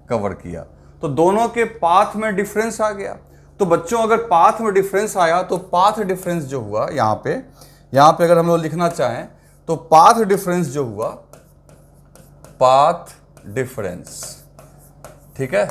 cover किया, तो दोनों के पाथ में डिफरेंस आ गया। तो बच्चों अगर पाथ में डिफरेंस आया तो पाथ डिफरेंस जो हुआ यहां पे अगर हम लोग लिखना चाहें तो पाथ डिफरेंस जो हुआ, पाथ डिफरेंस, ठीक है,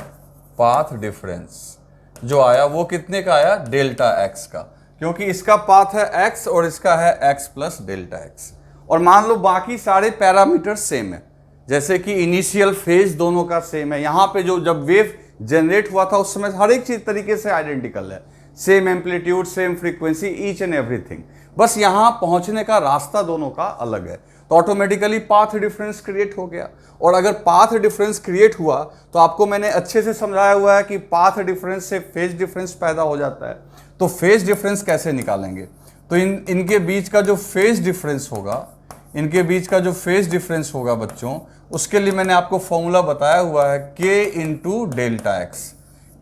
पाथ डिफरेंस जो आया वो कितने का आया, डेल्टा x का, क्योंकि इसका पाथ है x और इसका है x प्लस डेल्टा x। और मान लो बाकी सारे पैरामीटर सेम है, जैसे कि इनिशियल फेज दोनों का सेम है, यहां पे जो जब वेव जनरेट हुआ था उस समय हर एक चीज तरीके से आइडेंटिकल है, same amplitude, same frequency, each and everything, बस यहां पहुंचने का रास्ता दोनों का अलग है, तो ऑटोमेटिकली पाथ डिफरेंस क्रिएट हो गया। और अगर पाथ डिफरेंस क्रिएट हुआ तो आपको मैंने अच्छे से समझाया हुआ है कि पाथ डिफरेंस से फेज डिफरेंस पैदा हो जाता है। तो फेज डिफरेंस कैसे निकालेंगे, तो इनके बीच का जो फेज डिफरेंस होगा, इनके बीच का जो फेज डिफरेंस होगा बच्चों, उसके लिए मैंने आपको फॉर्मूला बताया हुआ है k इंटू डेल्टा एक्स।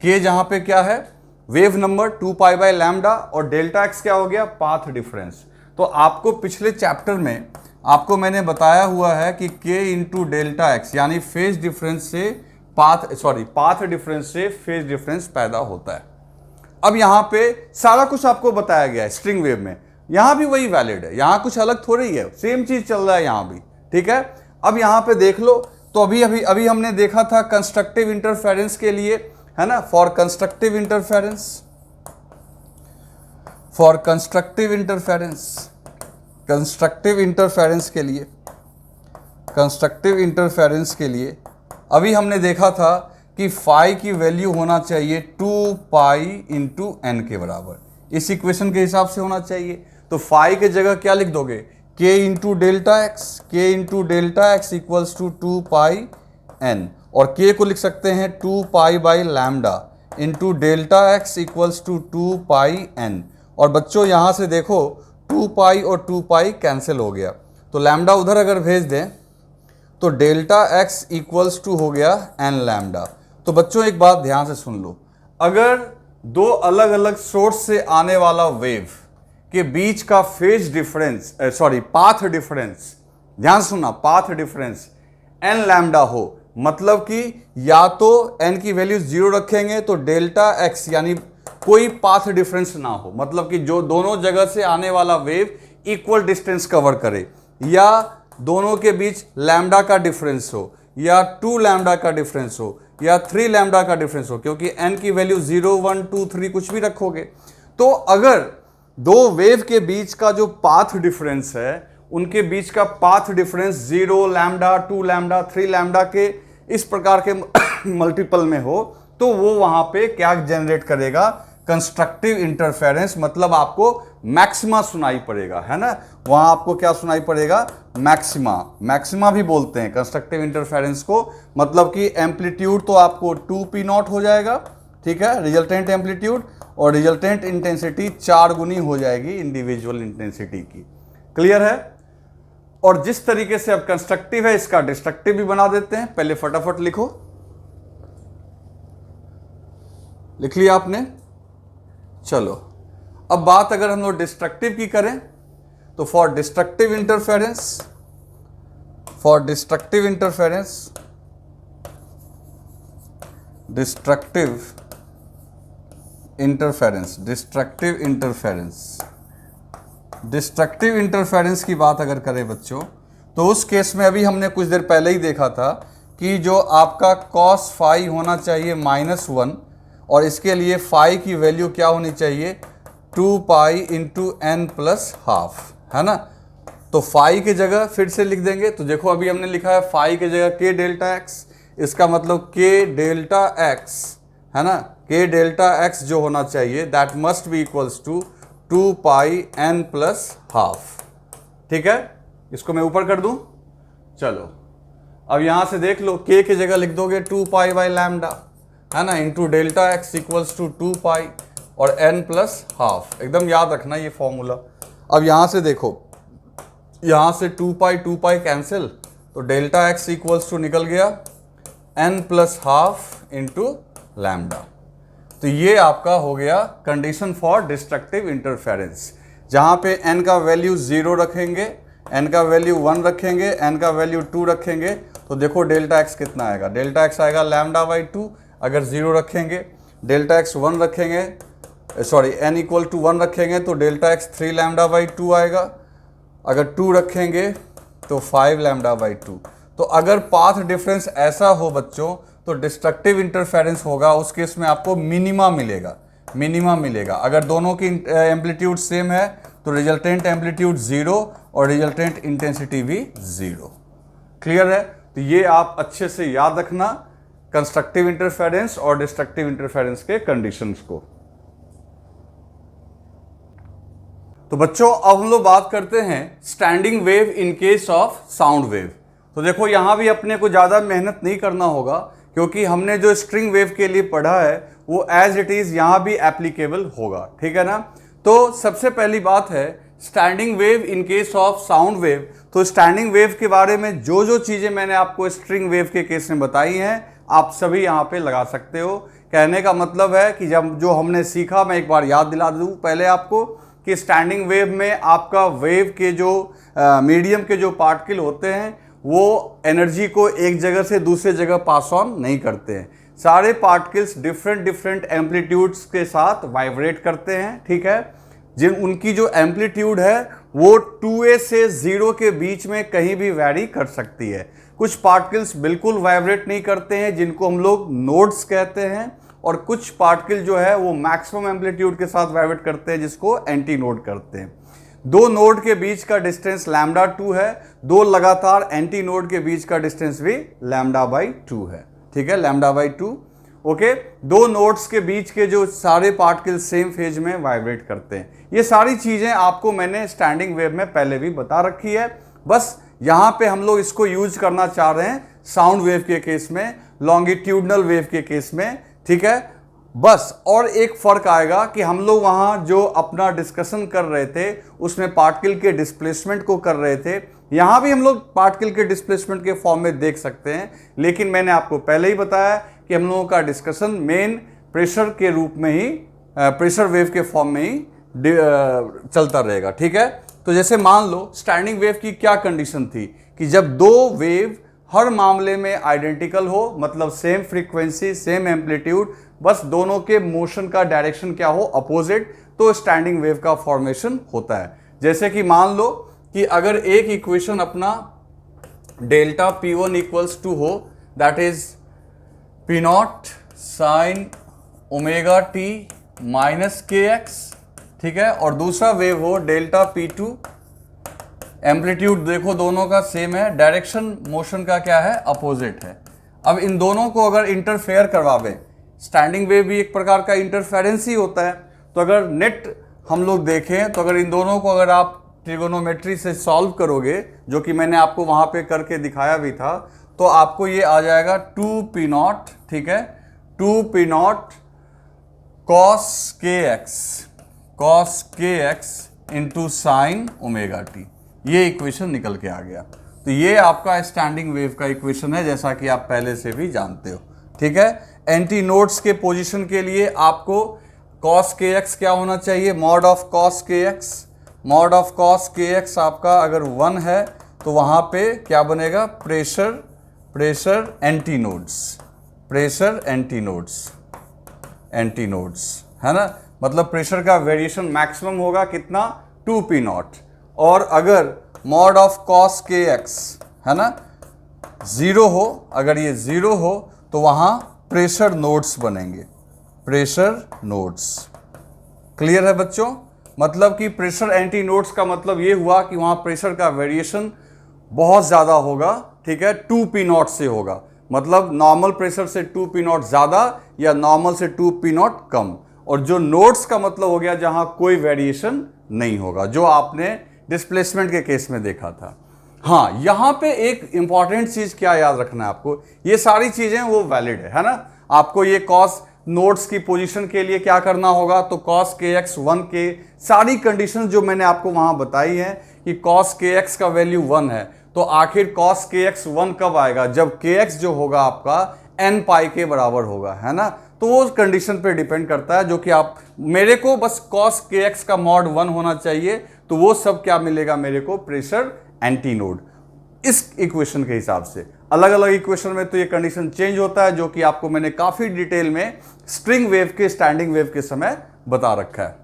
के जहां पे क्या है, wave number 2 pi by lambda, और डेल्टा एक्स क्या हो गया, पाथ डिफरेंस। तो आपको पिछले चैप्टर में आपको मैंने बताया हुआ है कि k इंटू डेल्टा एक्स यानी फेज डिफरेंस से पाथ डिफरेंस से फेज डिफरेंस पैदा होता है। अब यहां पे सारा कुछ आपको बताया गया है स्ट्रिंग वेव में, यहां भी वही वैलिड है, यहां कुछ अलग थोड़ी है, सेम चीज चल रहा है यहां भी, ठीक है। अब यहां पे देख लो, तो अभी हमने देखा था कंस्ट्रक्टिव इंटरफेरेंस के लिए, है ना, फॉर कंस्ट्रक्टिव इंटरफेरेंस के लिए अभी हमने देखा था कि फाई की वैल्यू होना चाहिए 2 पाई इंटू एन के बराबर, इस इक्वेशन के हिसाब से होना चाहिए। तो फाई के जगह क्या लिख दोगे, k into delta x equals to 2 pi n, और k को लिख सकते हैं 2 pi by lambda into delta x equals to 2 pi n। और बच्चों यहाँ से देखो 2 पाई और 2 पाई कैंसिल हो गया, तो लैम्डा उधर अगर भेज दें तो डेल्टा एक्स इक्वल्स टू हो गया n लैम्डा। तो बच्चों एक बात ध्यान से सुन लो, अगर दो अलग अलग सोर्स से आने वाला वेव के बीच का फेज डिफरेंस पाथ डिफरेंस, ध्यान सुनना, पाथ डिफरेंस n लैम्डा हो, मतलब कि या तो n की वैल्यू 0 रखेंगे तो डेल्टा x यानी कोई पाथ डिफरेंस ना हो, मतलब कि जो दोनों जगह से आने वाला वेव इक्वल डिस्टेंस कवर करे, या दोनों के बीच लैम्डा का डिफरेंस हो, या 2 लैम्डा का डिफरेंस हो, या 3 लैम्डा का डिफरेंस हो, क्योंकि n की वैल्यू 0, 1, 2, 3 कुछ भी रखोगे। तो अगर दो वेव के बीच का जो पाथ डिफरेंस है, उनके बीच का path difference 0 lambda, 2 lambda, 3 lambda के इस प्रकार के मल्टीपल में हो, तो वो वहां पे क्या जनरेट करेगा, कंस्ट्रक्टिव इंटरफेरेंस, मतलब आपको मैक्सिमा सुनाई पड़ेगा, है ना। वहां आपको क्या सुनाई पड़ेगा, मैक्सिमा। मैक्सिमा भी बोलते हैं कंस्ट्रक्टिव इंटरफेरेंस को, मतलब कि एम्पलीट्यूड तो आपको 2p0 हो जाएगा, ठीक है, रिजल्टेंट एम्पलीट्यूड, और रिजल्टेंट इंटेंसिटी 4 गुनी हो जाएगी इंडिविजुअल इंटेंसिटी की। क्लियर है। और जिस तरीके से अब कंस्ट्रक्टिव है, इसका डिस्ट्रक्टिव भी बना देते हैं। पहले फटाफट लिखो, लिख लिया आपने। चलो अब बात अगर हम लोग डिस्ट्रक्टिव की करें, तो for destructive interference, destructive interference की बात अगर करें बच्चों, तो उस केस में अभी हमने कुछ देर पहले ही देखा था कि जो आपका cos फाई होना चाहिए -1, और इसके लिए फाई की वैल्यू क्या होनी चाहिए, 2 pi into n plus half, है ना। तो फाई की जगह फिर से लिख देंगे, तो देखो अभी हमने लिखा है फाई की जगह k डेल्टा x, इसका मतलब k डेल्टा x, है ना, k डेल्टा x जो होना चाहिए that must be equals to 2 pi n plus half. ठीक है, इसको मैं ऊपर कर दूं। चलो अब यहां से देख लो, k की जगह लिख दोगे 2 पाई बाई लैम्डा, है ना, into delta x equals to 2 pi और n प्लस हाफ। एकदम याद रखना ये फॉर्मूला। अब यहां से देखो, यहां से 2 पाई कैंसिल, तो डेल्टा एक्स इक्वल्स टू निकल गया n plus half into lambda. तो ये आपका हो गया कंडीशन फॉर डिस्ट्रक्टिव इंटरफेरेंस, जहां पे n का वैल्यू 0 रखेंगे, n का वैल्यू 1 रखेंगे, n का वैल्यू 2 रखेंगे, तो देखो डेल्टा x कितना आएगा, डेल्टा x आएगा लैम्डा बाई 2। अगर 0 रखेंगे, डेल्टा x 1 रखेंगे, सॉरी n इक्वल टू 1 रखेंगे, तो डेल्टा x 3 लैम्डा बाई 2 आएगा। अगर 2 रखेंगे तो 5 लैम्डा बाई 2। तो अगर पाथ डिफरेंस ऐसा हो बच्चों, तो डिस्ट्रक्टिव इंटरफेरेंस होगा, उस केस में आपको मिनिमा मिलेगा। अगर दोनों की एम्पलीट्यूड सेम है, तो रिजल्टेंट एम्पलीट्यूड 0 और रिजल्टेंट इंटेंसिटी भी 0। क्लियर है। तो ये आप अच्छे से याद रखना, कंस्ट्रक्टिव इंटरफेरेंस और डिस्ट्रक्टिव इंटरफेरेंस के कंडीशंस को। तो बच्चों अब हम लोग बात करते हैं standing wave in case of sound wave. तो देखो यहां भी अपने को ज्यादा मेहनत नहीं करना होगा, क्योंकि हमने जो स्ट्रिंग वेव के लिए पढ़ा है वो एज इट इज यहां भी एप्लीकेबल होगा, ठीक है ना। तो सबसे पहली बात है standing wave in case of sound wave. तो स्टैंडिंग वेव के बारे में जो जो चीजें मैंने आपको स्ट्रिंग वेव के केस में बताई हैं, आप सभी यहां पे लगा सकते हो। कहने का मतलब है कि जब जो हमने सीखा, मैं एक बार याद दिला दूं पहले आपको, कि स्टैंडिंग वेव में आपका वेव के जो मीडियम के जो पार्टिकल होते हैं वो एनर्जी को एक जगह से दूसरे जगह पास ऑन नहीं करते हैं। सारे पार्टिकल्स डिफरेंट एम्पलीट्यूड्स के साथ वाइब्रेट करते हैं, ठीक है। जिन उनकी जो एम्पलीट्यूड है वो 2a से 0 के बीच में कहीं भी वैरी कर सकती है। कुछ पार्टिकल्स बिल्कुल वाइब्रेट नहीं करते हैं, जिनको हम लोग नोड्स कहते हैं, और कुछ पार्टिकल जो है वो मैक्सिमम एम्पलीट्यूड के साथ वाइब्रेट करते हैं, जिसको एंटी नोड करते हैं। दो नोड के बीच का डिस्टेंस लैम्डा 2 है, दो लगातार एंटी नोड के बीच का डिस्टेंस भी लैम्डा बाई 2 है, ठीक है, लैम्डा बाई 2। ओके, दो नोड्स के बीच के जो सारे पार्टिकल सेम फेज में वाइब्रेट करते हैं। ये सारी चीजें आपको मैंने स्टैंडिंग वेव में पहले भी बता रखी है, बस यहां पे हम लोग इसको यूज करना चाह रहे हैं साउंड वेव के केस में, लॉन्गिट्यूडनल वेव के केस में, ठीक है। बस और एक फर्क आएगा कि हम लोग वहां जो अपना डिस्कशन कर रहे थे उसमें पार्टिकल के डिस्प्लेसमेंट को कर रहे थे, यहां भी हम लोग पार्टिकल के डिस्प्लेसमेंट के फॉर्म में देख सकते हैं। लेकिन मैंने आपको पहले ही बताया कि हम लोगों का डिस्कशन मेन प्रेशर के रूप में ही, प्रेशर वेव के फॉर्म में ही चलता रहेगा, ठीक है। तो जैसे मान लो स्टैंडिंग वेव की क्या कंडीशन थी कि जब दो वेव हर मामले में आइडेंटिकल हो, मतलब सेम फ्रीक्वेंसी सेम एम्पलीट्यूड, बस दोनों के मोशन का डायरेक्शन क्या हो, अपोजिट, तो स्टैंडिंग वेव का फॉर्मेशन होता है। जैसे कि मान लो कि अगर एक इक्वेशन अपना डेल्टा P1 इक्वल्स टू हो, that is P not sign omega t minus के एक्स, ठीक है, और दूसरा वेव हो डेल्टा P2, एम्पलीट्यूड देखो दोनों का सेम है, डायरेक्शन मोशन का क्या है, अपोजिट है। अब इन दोनों को अगर इंटरफेयर करवावें, स्टैंडिंग वेव भी एक प्रकार का इंटरफेरेंस ही होता है, तो अगर नेट हम लोग देखें तो अगर इन दोनों को अगर आप ट्रिगोनोमेट्री से सॉल्व करोगे, जो कि मैंने आपको वहां पे करके दिखाया भी था, तो आपको ये आ जाएगा 2P नॉट, ठीक है, 2P नॉट कॉस के x into sine omega T, ये इक्वेशन निकल के आ गया। तो ये आपका स्टैंडिंग वेव का इक्वेशन है, जैसा कि आप पहले से भी जानते हो, ठीक है। एंटी नोड्स के पोजीशन के लिए आपको कॉस के एक्स क्या होना चाहिए, मॉड ऑफ कॉस के एक्स, मॉड ऑफ कॉस के एक्स आपका अगर 1 है तो वहां पे क्या बनेगा, प्रेशर एंटी नोड्स, है ना, मतलब प्रेशर का वेरिएशन मैक्सिमम होगा कितना, 2P नॉट। और अगर मॉड ऑफ कॉस के एक्स, है ना, 0 हो, अगर ये 0 हो तो वहां प्रेशर नोड्स बनेंगे, प्रेशर नोड्स। क्लियर है बच्चों, मतलब कि प्रेशर एंटी नोड्स का मतलब ये हुआ कि वहां प्रेशर का वेरिएशन बहुत ज्यादा होगा, ठीक है, 2P नॉट से होगा, मतलब नॉर्मल प्रेशर से 2P नॉट ज्यादा या नॉर्मल से 2P नॉट कम। और जो नोड्स का मतलब हो गया जहां कोई वेरिएशन नहीं होगा, जो आपने डिस्प्लेसमेंट के केस में देखा था। हाँ, यहां पे एक इंपॉर्टेंट चीज क्या याद रखना है आपको, ये सारी चीजें वो वैलिड है ना। आपको ये कॉस नोड्स की पोजीशन के लिए क्या करना होगा, तो कॉस के एक्स 1 के सारी कंडीशन जो मैंने आपको वहां बताई है कि कॉस के एक्स का वैल्यू 1 है, तो आखिर कॉस के एक्स 1 कब आएगा, जब के एक्स जो होगा आपका n पाई के बराबर होगा, है ना। तो वो कंडीशन पे डिपेंड करता है, जो कि आप मेरे को बस कॉस के एक्स का मॉड 1 होना चाहिए, तो वो सब क्या मिलेगा मेरे को, प्रेशर एंटी नोड। इस इक्वेशन के हिसाब से अलग अलग इक्वेशन में तो ये कंडीशन चेंज होता है, जो कि आपको मैंने काफी डिटेल में स्ट्रिंग वेव के स्टैंडिंग वेव के समय बता रखा है,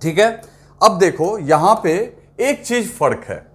ठीक है। अब देखो यहां पे एक चीज फर्क है,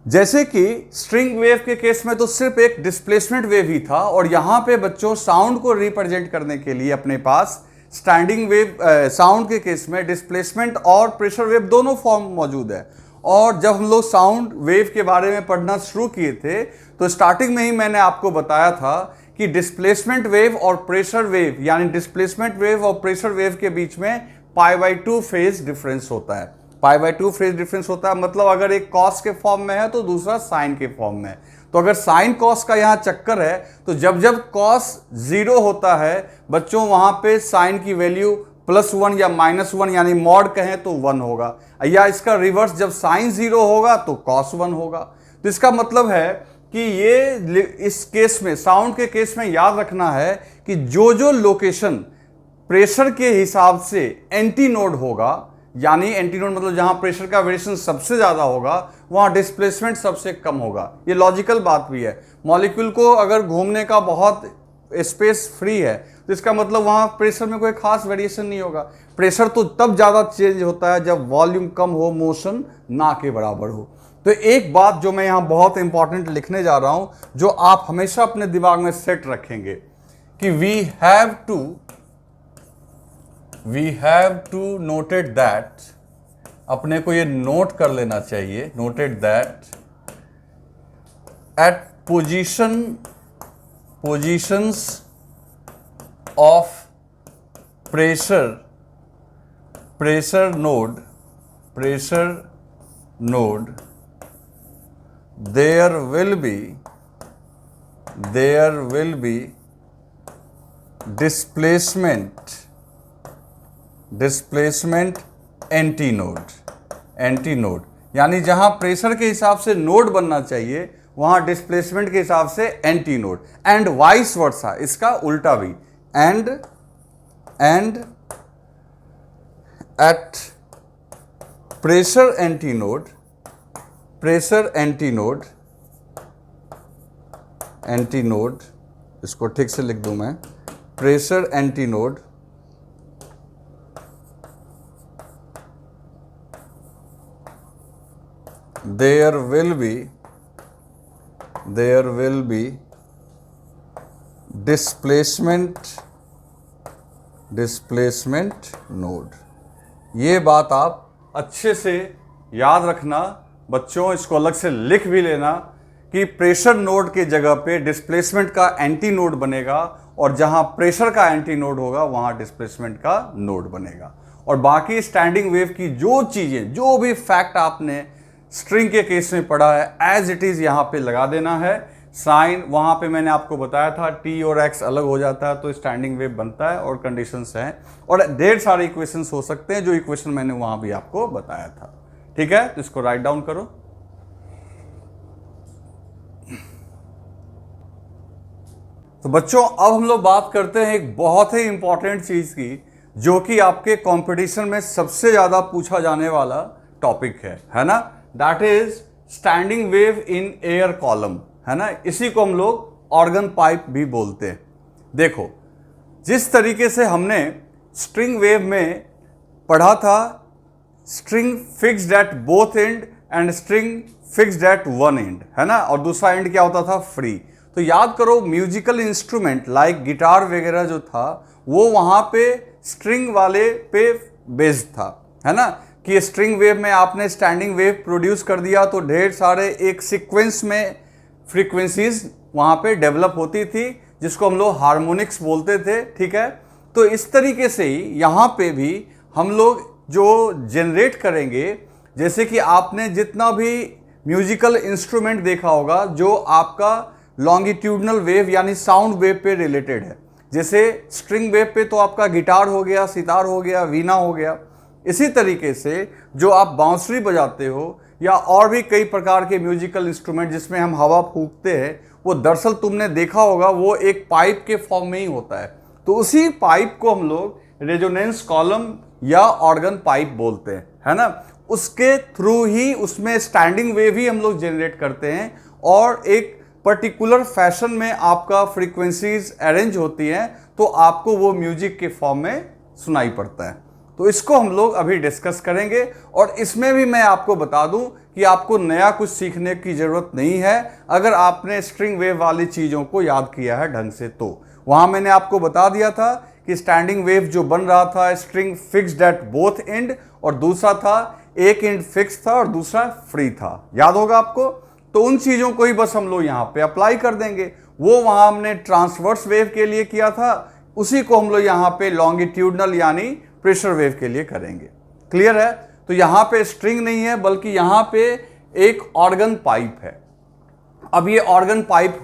जैसे कि स्ट्रिंग वेव के केस में तो सिर्फ एक डिस्प्लेसमेंट वेव ही था, और यहां पे बच्चों साउंड को रिप्रेजेंट करने के लिए अपने पास स्टैंडिंग वेव, साउंड के केस में डिस्प्लेसमेंट और प्रेशर वेव दोनों फॉर्म मौजूद है। और जब हम लोग साउंड वेव के बारे में पढ़ना शुरू किए थे तो स्टार्टिंग में ही मैंने आपको बताया था कि डिस्प्लेसमेंट वेव और प्रेशर वेव, यानी डिस्प्लेसमेंट वेव और प्रेशर वेव के बीच में π/2 फेज डिफरेंस होता है। π/2 फेज डिफरेंस होता है, मतलब अगर एक कॉस के फॉर्म में है तो दूसरा साइन के फॉर्म में है। तो अगर साइन कॉस का यहाँ चक्कर है, तो जब जब कॉस 0 होता है बच्चों, वहां पे साइन की वैल्यू +1 या -1, यानी मॉड कहें तो 1 होगा, या इसका रिवर्स, जब साइन 0 होगा तो कॉस 1 होगा। तो इसका मतलब है कि ये इस केस में, साउंड के केस में याद रखना है कि जो जो लोकेशन प्रेशर के हिसाब से एंटी नोड होगा, यानी एंटी नोड मतलब जहां प्रेशर का वेरिएशन सबसे ज्यादा होगा, वहां डिस्प्लेसमेंट सबसे कम होगा। ये लॉजिकल बात भी है। मॉलिक्यूल को अगर घूमने का बहुत स्पेस फ्री है, तो इसका मतलब वहां प्रेशर में कोई खास वेरिएशन नहीं होगा। प्रेशर तो तब ज्यादा चेंज होता है जब वॉल्यूम कम हो, मोशन ना के बराबर हो। तो एक बात जो मैं यहां बहुत इंपॉर्टेंट लिखने जा रहा हूं, जो आप हमेशा अपने दिमाग में सेट रखेंगे, कि we have to noted that, अपने को ये नोट कर लेना चाहिए, noted that at positions of pressure node there will be displacement anti node, यानी जहां प्रेशर के हिसाब से नोड बनना चाहिए वहां डिस्प्लेसमेंट के हिसाब से anti node, and vice versa, इसका उल्टा भी, and at pressure antinode, इसको ठीक से लिख दूं मैं, pressure antinode there will be displacement node। ये बात आप अच्छे से याद रखना बच्चों, इसको अलग से लिख भी लेना कि प्रेशर नोड के जगह पे डिस्प्लेसमेंट का एंटी नोड बनेगा और जहां प्रेशर का एंटी नोड होगा वहां डिस्प्लेसमेंट का नोड बनेगा। और बाकी स्टैंडिंग वेव की जो चीजें, जो भी फैक्ट आपने स्ट्रिंग के केस में पढ़ा है एज इट इज यहां पे लगा देना है। साइन वहां पे मैंने आपको बताया था टी और एक्स अलग हो जाता है तो स्टैंडिंग वेव बनता है और कंडीशंस हैं और ढेर सारे इक्वेशंस हो सकते हैं जो इक्वेशन मैंने वहां भी आपको बताया था। ठीक है, तो इसको राइट डाउन करो। तो बच्चों अब हम लोग बात करते हैं एक बहुत ही इंपॉर्टेंट चीज की जो कि आपके कंपटीशन में सबसे ज्यादा पूछा जाने वाला टॉपिक है ना, that is standing wave in air column, है ना। इसी को हम लोग ऑर्गन पाइप भी बोलते हैं। देखो जिस तरीके से हमने स्ट्रिंग वेव में पढ़ा था string fixed at both and and string fixed at one and, है ना, और दूसरा एंड क्या होता था, फ्री। तो याद करो म्यूजिकल इंस्ट्रूमेंट लाइक गिटार वगैरह जो था वो वहां पे स्ट्रिंग वाले पे बेस्ड था, है ना, कि स्ट्रिंग वेव में आपने स्टैंडिंग वेव प्रोड्यूस कर दिया तो ढेर सारे एक सीक्वेंस में फ्रीक्वेंसीज वहां पे डेवलप होती थी जिसको हम लोग हार्मोनिक्स बोलते थे। ठीक है, तो इस तरीके से ही यहाँ पे भी हम लोग जो जनरेट करेंगे, जैसे कि आपने जितना भी म्यूजिकल इंस्ट्रूमेंट देखा होगा जो आपका लॉन्गिट्यूडनल वेव यानी साउंड वेव पे रिलेटेड है, जैसे स्ट्रिंग वेव पे तो आपका गिटार हो गया, सितार हो गया, वीणा हो गया। इसी तरीके से जो आप बांसुरी बजाते हो या और भी कई प्रकार के म्यूजिकल इंस्ट्रूमेंट जिसमें हम हवा फूंकते हैं, वो दरअसल तुमने देखा होगा वो एक पाइप के फॉर्म में ही होता है। तो उसी पाइप को हम लोग रेजोनेंस कॉलम या ऑर्गन पाइप बोलते हैं, है ना। उसके थ्रू ही उसमें स्टैंडिंग वेव ही हम लोग जनरेट करते हैं और एक पर्टिकुलर फैशन में आपका फ्रीक्वेंसीज अरेंज होती हैं तो आपको वो म्यूजिक के फॉर्म में सुनाई पड़ता है। तो इसको हम लोग अभी डिस्कस करेंगे और इसमें भी मैं आपको बता दूं कि आपको नया कुछ सीखने की जरूरत नहीं है अगर आपने स्ट्रिंग वेव वाली चीज़ों को याद किया है ढंग से। तो वहाँ मैंने आपको बता दिया था कि स्टैंडिंग वेव जो बन रहा था string fixed at both and और दूसरा था एक एंड फिक्स था और दूसरा फ्री था, याद होगा आपको। तो उन चीज़ों को ही बस हम लोग यहाँ पे अप्लाई कर देंगे। वो वहाँ हमने ट्रांसवर्स वेव के लिए किया था, उसी को हम लोग यहाँ पे लॉन्गिट्यूडनल यानी प्रेशर वेव के लिए करेंगे। क्लियर है? तो यहाँ पे स्ट्रिंग नहीं है बल्कि यहाँ पे एक ऑर्गन पाइप है। अब ये ऑर्गन पाइप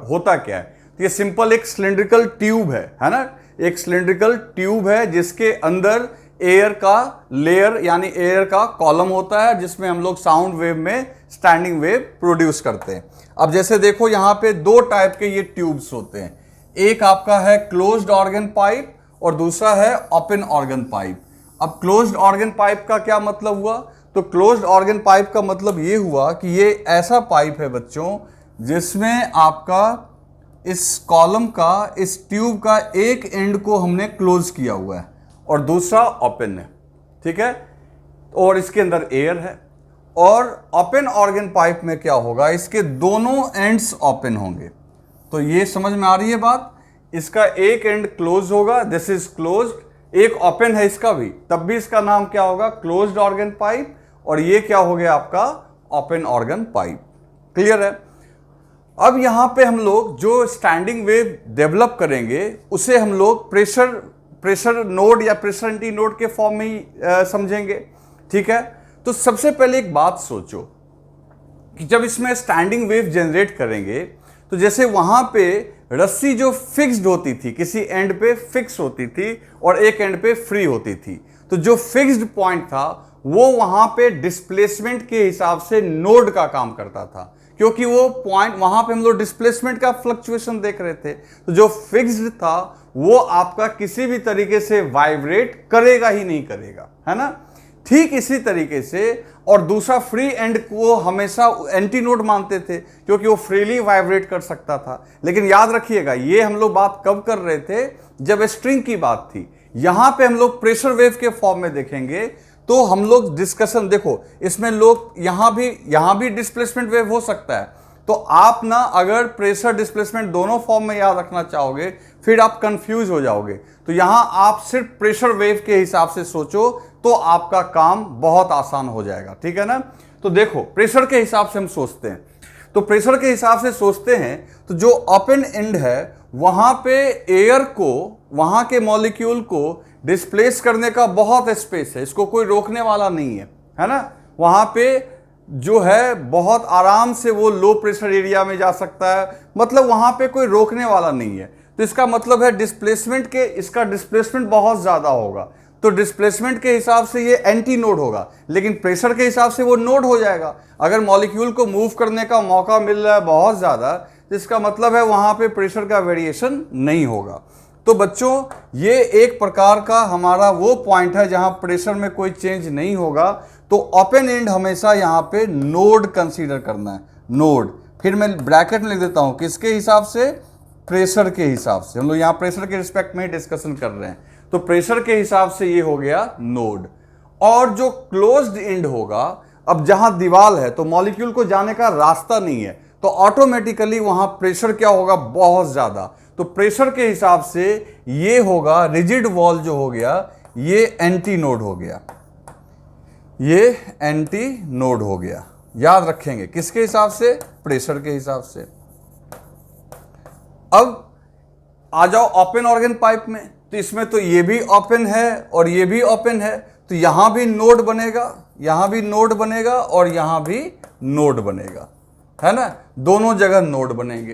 होता क्या है, तो ये सिंपल एक सिलिंड्रिकल ट्यूब है ना, एक सिलिंड्रिकल ट्यूब है जिसके अंदर एयर का लेयर यानी एयर का कॉलम होता है जिसमें हम लोग साउंड वेव में स्टैंडिंग वेव प्रोड्यूस करते हैं। अब जैसे देखो यहाँ पे दो टाइप के ये ट्यूब्स होते हैं, एक आपका है क्लोज्ड ऑर्गन पाइप और दूसरा है ओपन ऑर्गन पाइप। अब क्लोज्ड ऑर्गन पाइप का क्या मतलब हुआ, तो क्लोज्ड ऑर्गन पाइप का मतलब ये हुआ कि ये ऐसा पाइप है बच्चों जिसमें आपका इस कॉलम का, इस ट्यूब का एक एंड को हमने क्लोज किया हुआ है और दूसरा ओपन है, ठीक है, और इसके अंदर एयर है। और ओपन ऑर्गन पाइप में क्या होगा, इसके दोनों एंड्स ओपन होंगे। तो ये समझ में आ रही है बात, इसका एक एंड क्लोज होगा, दिस इज क्लोज्ड, एक ओपन है इसका भी, तब भी इसका नाम क्या होगा, क्लोज्ड ऑर्गन पाइप, और ये क्या हो गया आपका ओपन ऑर्गन पाइप। क्लियर है? अब यहां पे हम लोग जो स्टैंडिंग वेव डेवलप करेंगे उसे हम लोग प्रेशर नोड या प्रेशर एंटी नोड के फॉर्म में ही समझेंगे, ठीक है। तो सबसे पहले एक बात सोचो कि जब इसमें स्टैंडिंग वेव जनरेट करेंगे तो जैसे वहां पे रस्सी जो फिक्स्ड होती थी, किसी एंड पे फिक्स होती थी और एक एंड पे फ्री होती थी, तो जो फिक्स्ड पॉइंट था वो वहां पे डिस्प्लेसमेंट के हिसाब से नोड का काम करता था, क्योंकि वो पॉइंट वहां पे हम लोग डिस्प्लेसमेंट का फ्लक्चुएशन देख रहे थे। तो जो फिक्स्ड था वो आपका किसी भी तरीके से वाइब्रेट करेगा ही नहीं करेगा, है ना। ठीक इसी तरीके से, और दूसरा फ्री एंड को हमेशा एंटी नोड मानते थे क्योंकि वो फ्रीली वाइब्रेट कर सकता था। लेकिन याद रखिएगा ये हम लोग बात कब कर रहे थे, जब स्ट्रिंग की बात थी। यहां पे हम लोग प्रेशर वेव के फॉर्म में देखेंगे तो हम लोग डिस्कशन देखो, इसमें लोग यहां भी डिस्प्लेसमेंट वेव हो सकता है। तो आप ना अगर प्रेशर डिस्प्लेसमेंट दोनों फॉर्म में याद रखना चाहोगे फिर आप कंफ्यूज हो जाओगे। तो यहां आप सिर्फ प्रेशर वेव के हिसाब से सोचो तो आपका काम बहुत आसान हो जाएगा, ठीक है ना। तो देखो प्रेशर के हिसाब से हम सोचते हैं, तो प्रेशर के हिसाब से सोचते हैं तो जो ओपन एंड है वहां पे एयर को, वहां के मॉलिक्यूल को डिस्प्लेस करने का बहुत स्पेस है, इसको कोई रोकने वाला नहीं है ना। वहां पे जो है बहुत आराम से वो लो प्रेशर एरिया में जा सकता है, मतलब वहां पे कोई रोकने वाला नहीं है। तो इसका मतलब है डिस्प्लेसमेंट के, इसका डिस्प्लेसमेंट बहुत ज्यादा होगा, तो डिस्प्लेसमेंट के हिसाब से ये एंटी नोड होगा, लेकिन प्रेशर के हिसाब से वो नोड हो जाएगा। अगर मॉलिक्यूल को मूव करने का मौका मिल रहा है बहुत ज्यादा, तो इसका मतलब है वहां पे प्रेशर का वेरिएशन नहीं होगा। तो बच्चों ये एक प्रकार का हमारा वो पॉइंट है जहां प्रेशर में कोई चेंज नहीं होगा। तो ओपन एंड हमेशा यहां पे नोड कंसीडर करना है, नोड। फिर मैं ब्रैकेट में लिख देता हूं, किसके हिसाब से, प्रेशर के हिसाब से। हम लोग यहां प्रेशर के रिस्पेक्ट में डिस्कशन कर रहे हैं, तो प्रेशर के हिसाब से ये हो गया नोड। और जो क्लोज्ड एंड होगा, अब जहां दीवार है तो मॉलिक्यूल को जाने का रास्ता नहीं है, तो ऑटोमेटिकली वहां प्रेशर क्या होगा, बहुत ज्यादा। तो प्रेशर के हिसाब से ये होगा रिजिड वॉल जो हो गया, ये एंटी नोड हो गया, ये एंटी नोड हो गया। याद रखेंगे किसके हिसाब से, प्रेशर के हिसाब से। अब आ जाओ ओपन ऑर्गन पाइप में, तो इसमें तो ये भी ओपन है और ये भी ओपन है, तो यहां भी नोड बनेगा, यहां भी नोड बनेगा और यहां भी नोड बनेगा, है ना, दोनों जगह नोड बनेंगे।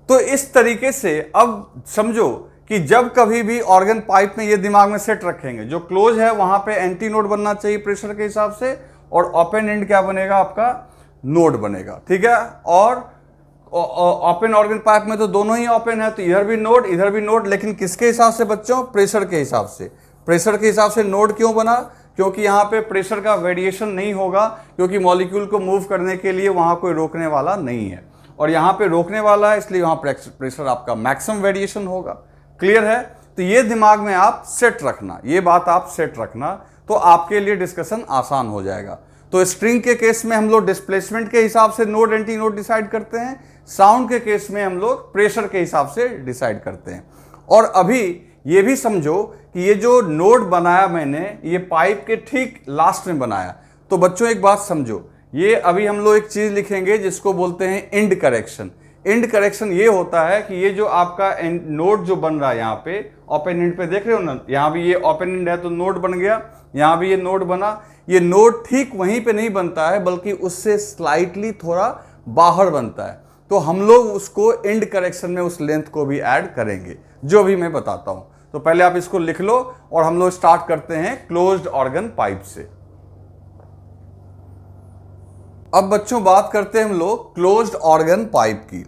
तो इस तरीके से अब समझो कि जब कभी भी ऑर्गन पाइप में ये दिमाग में सेट रखेंगे, जो क्लोज है वहां पे एंटी नोड बनना चाहिए प्रेशर के हिसाब से, और ओपन एंड क्या बनेगा, आपका नोड बनेगा, ठीक है। और ओपन ऑर्गन पाइप में तो दोनों ही ओपन है, तो इधर भी नोड इधर भी नोड, लेकिन किसके हिसाब से बच्चों, प्रेशर के हिसाब से। प्रेशर के हिसाब से नोड क्यों बना, क्योंकि यहां पे प्रेशर का वेरिएशन नहीं होगा, क्योंकि मॉलिक्यूल को मूव करने के लिए वहां कोई रोकने वाला नहीं है, और यहां पे रोकने वाला है, इसलिए वहां प्रेशर आपका मैक्सिमम वेरिएशन होगा। क्लियर है। तो ये दिमाग में आप सेट रखना, ये बात आप सेट रखना, तो आपके लिए डिस्कशन आसान हो जाएगा। तो स्ट्रिंग के केस में हम लोग डिस्प्लेसमेंट के हिसाब से नोड एंटी नोड डिसाइड करते हैं, साउंड के केस में हम लोग प्रेशर के हिसाब से डिसाइड करते हैं। और अभी ये भी समझो कि ये जो नोड बनाया मैंने, ये पाइप के ठीक लास्ट में बनाया। तो बच्चों एक बात समझो, ये अभी हम लोग एक चीज लिखेंगे जिसको बोलते हैं एंड करेक्शन। एंड करेक्शन ये होता है कि ये जो आपका नोड जो बन रहा है यहाँ पे ओपन एंड पे, देख रहे हो ना, यहाँ भी ये ओपन एंड है तो नोड बन गया, यहाँ भी ये नोड बना। ये नोड ठीक वहीं पे नहीं बनता है, बल्कि उससे स्लाइटली थोड़ा बाहर बनता है, तो हम लोग उसको एंड करेक्शन में उस लेंथ को भी ऐड करेंगे, जो भी मैं बताता हूं। तो पहले आप इसको लिख लो और हम लोग स्टार्ट करते हैं क्लोज्ड ऑर्गन पाइप से। अब बच्चों बात करते हैं हम लोग क्लोज्ड ऑर्गन पाइप की।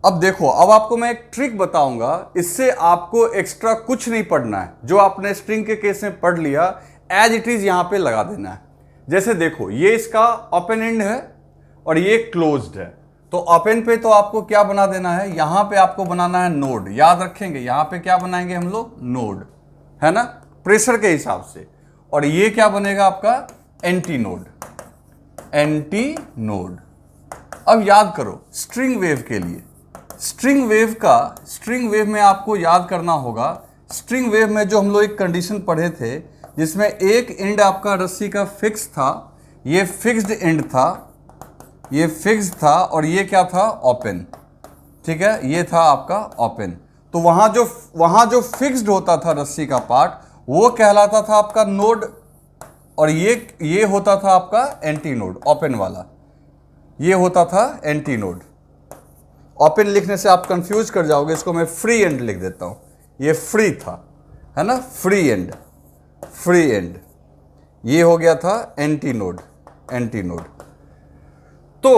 अब देखो, अब आपको मैं एक ट्रिक बताऊंगा, इससे आपको एक्स्ट्रा कुछ नहीं पढ़ना है, जो आपने स्ट्रिंग के केस में पढ़ लिया एज इट इज यहां पे लगा देना है। जैसे देखो, ये इसका ओपन एंड है और ये क्लोज्ड है, तो ओपन पे तो आपको क्या बना देना है, यहां पे आपको बनाना है नोड। याद रखेंगे यहां पे क्या बनाएंगे हम लोग, नोड, है ना, प्रेशर के हिसाब से। और ये क्या बनेगा आपका, एंटी नोड, एंटी नोड। अब याद करो स्ट्रिंग वेव के लिए, स्ट्रिंग वेव में आपको याद करना होगा, स्ट्रिंग वेव में जो हम लोग एक कंडीशन पढ़े थे जिसमें एक एंड आपका रस्सी का फिक्स था, ये फिक्स्ड एंड था, ये फिक्स्ड था, और ये क्या था, ओपन, ठीक है, ये था आपका ओपन। तो वहां जो फिक्स्ड होता था रस्सी का पार्ट, वो कहलाता था आपका नोड, और ये होता था आपका एंटी नोड, ओपन वाला ये होता था एंटी नोड। ओपन लिखने से आप कंफ्यूज कर जाओगे, इसको मैं फ्री एंड लिख देता हूं, ये फ्री था, है ना, फ्री एंड, फ्री एंड, ये हो गया था एंटी नोड, एंटी नोड। तो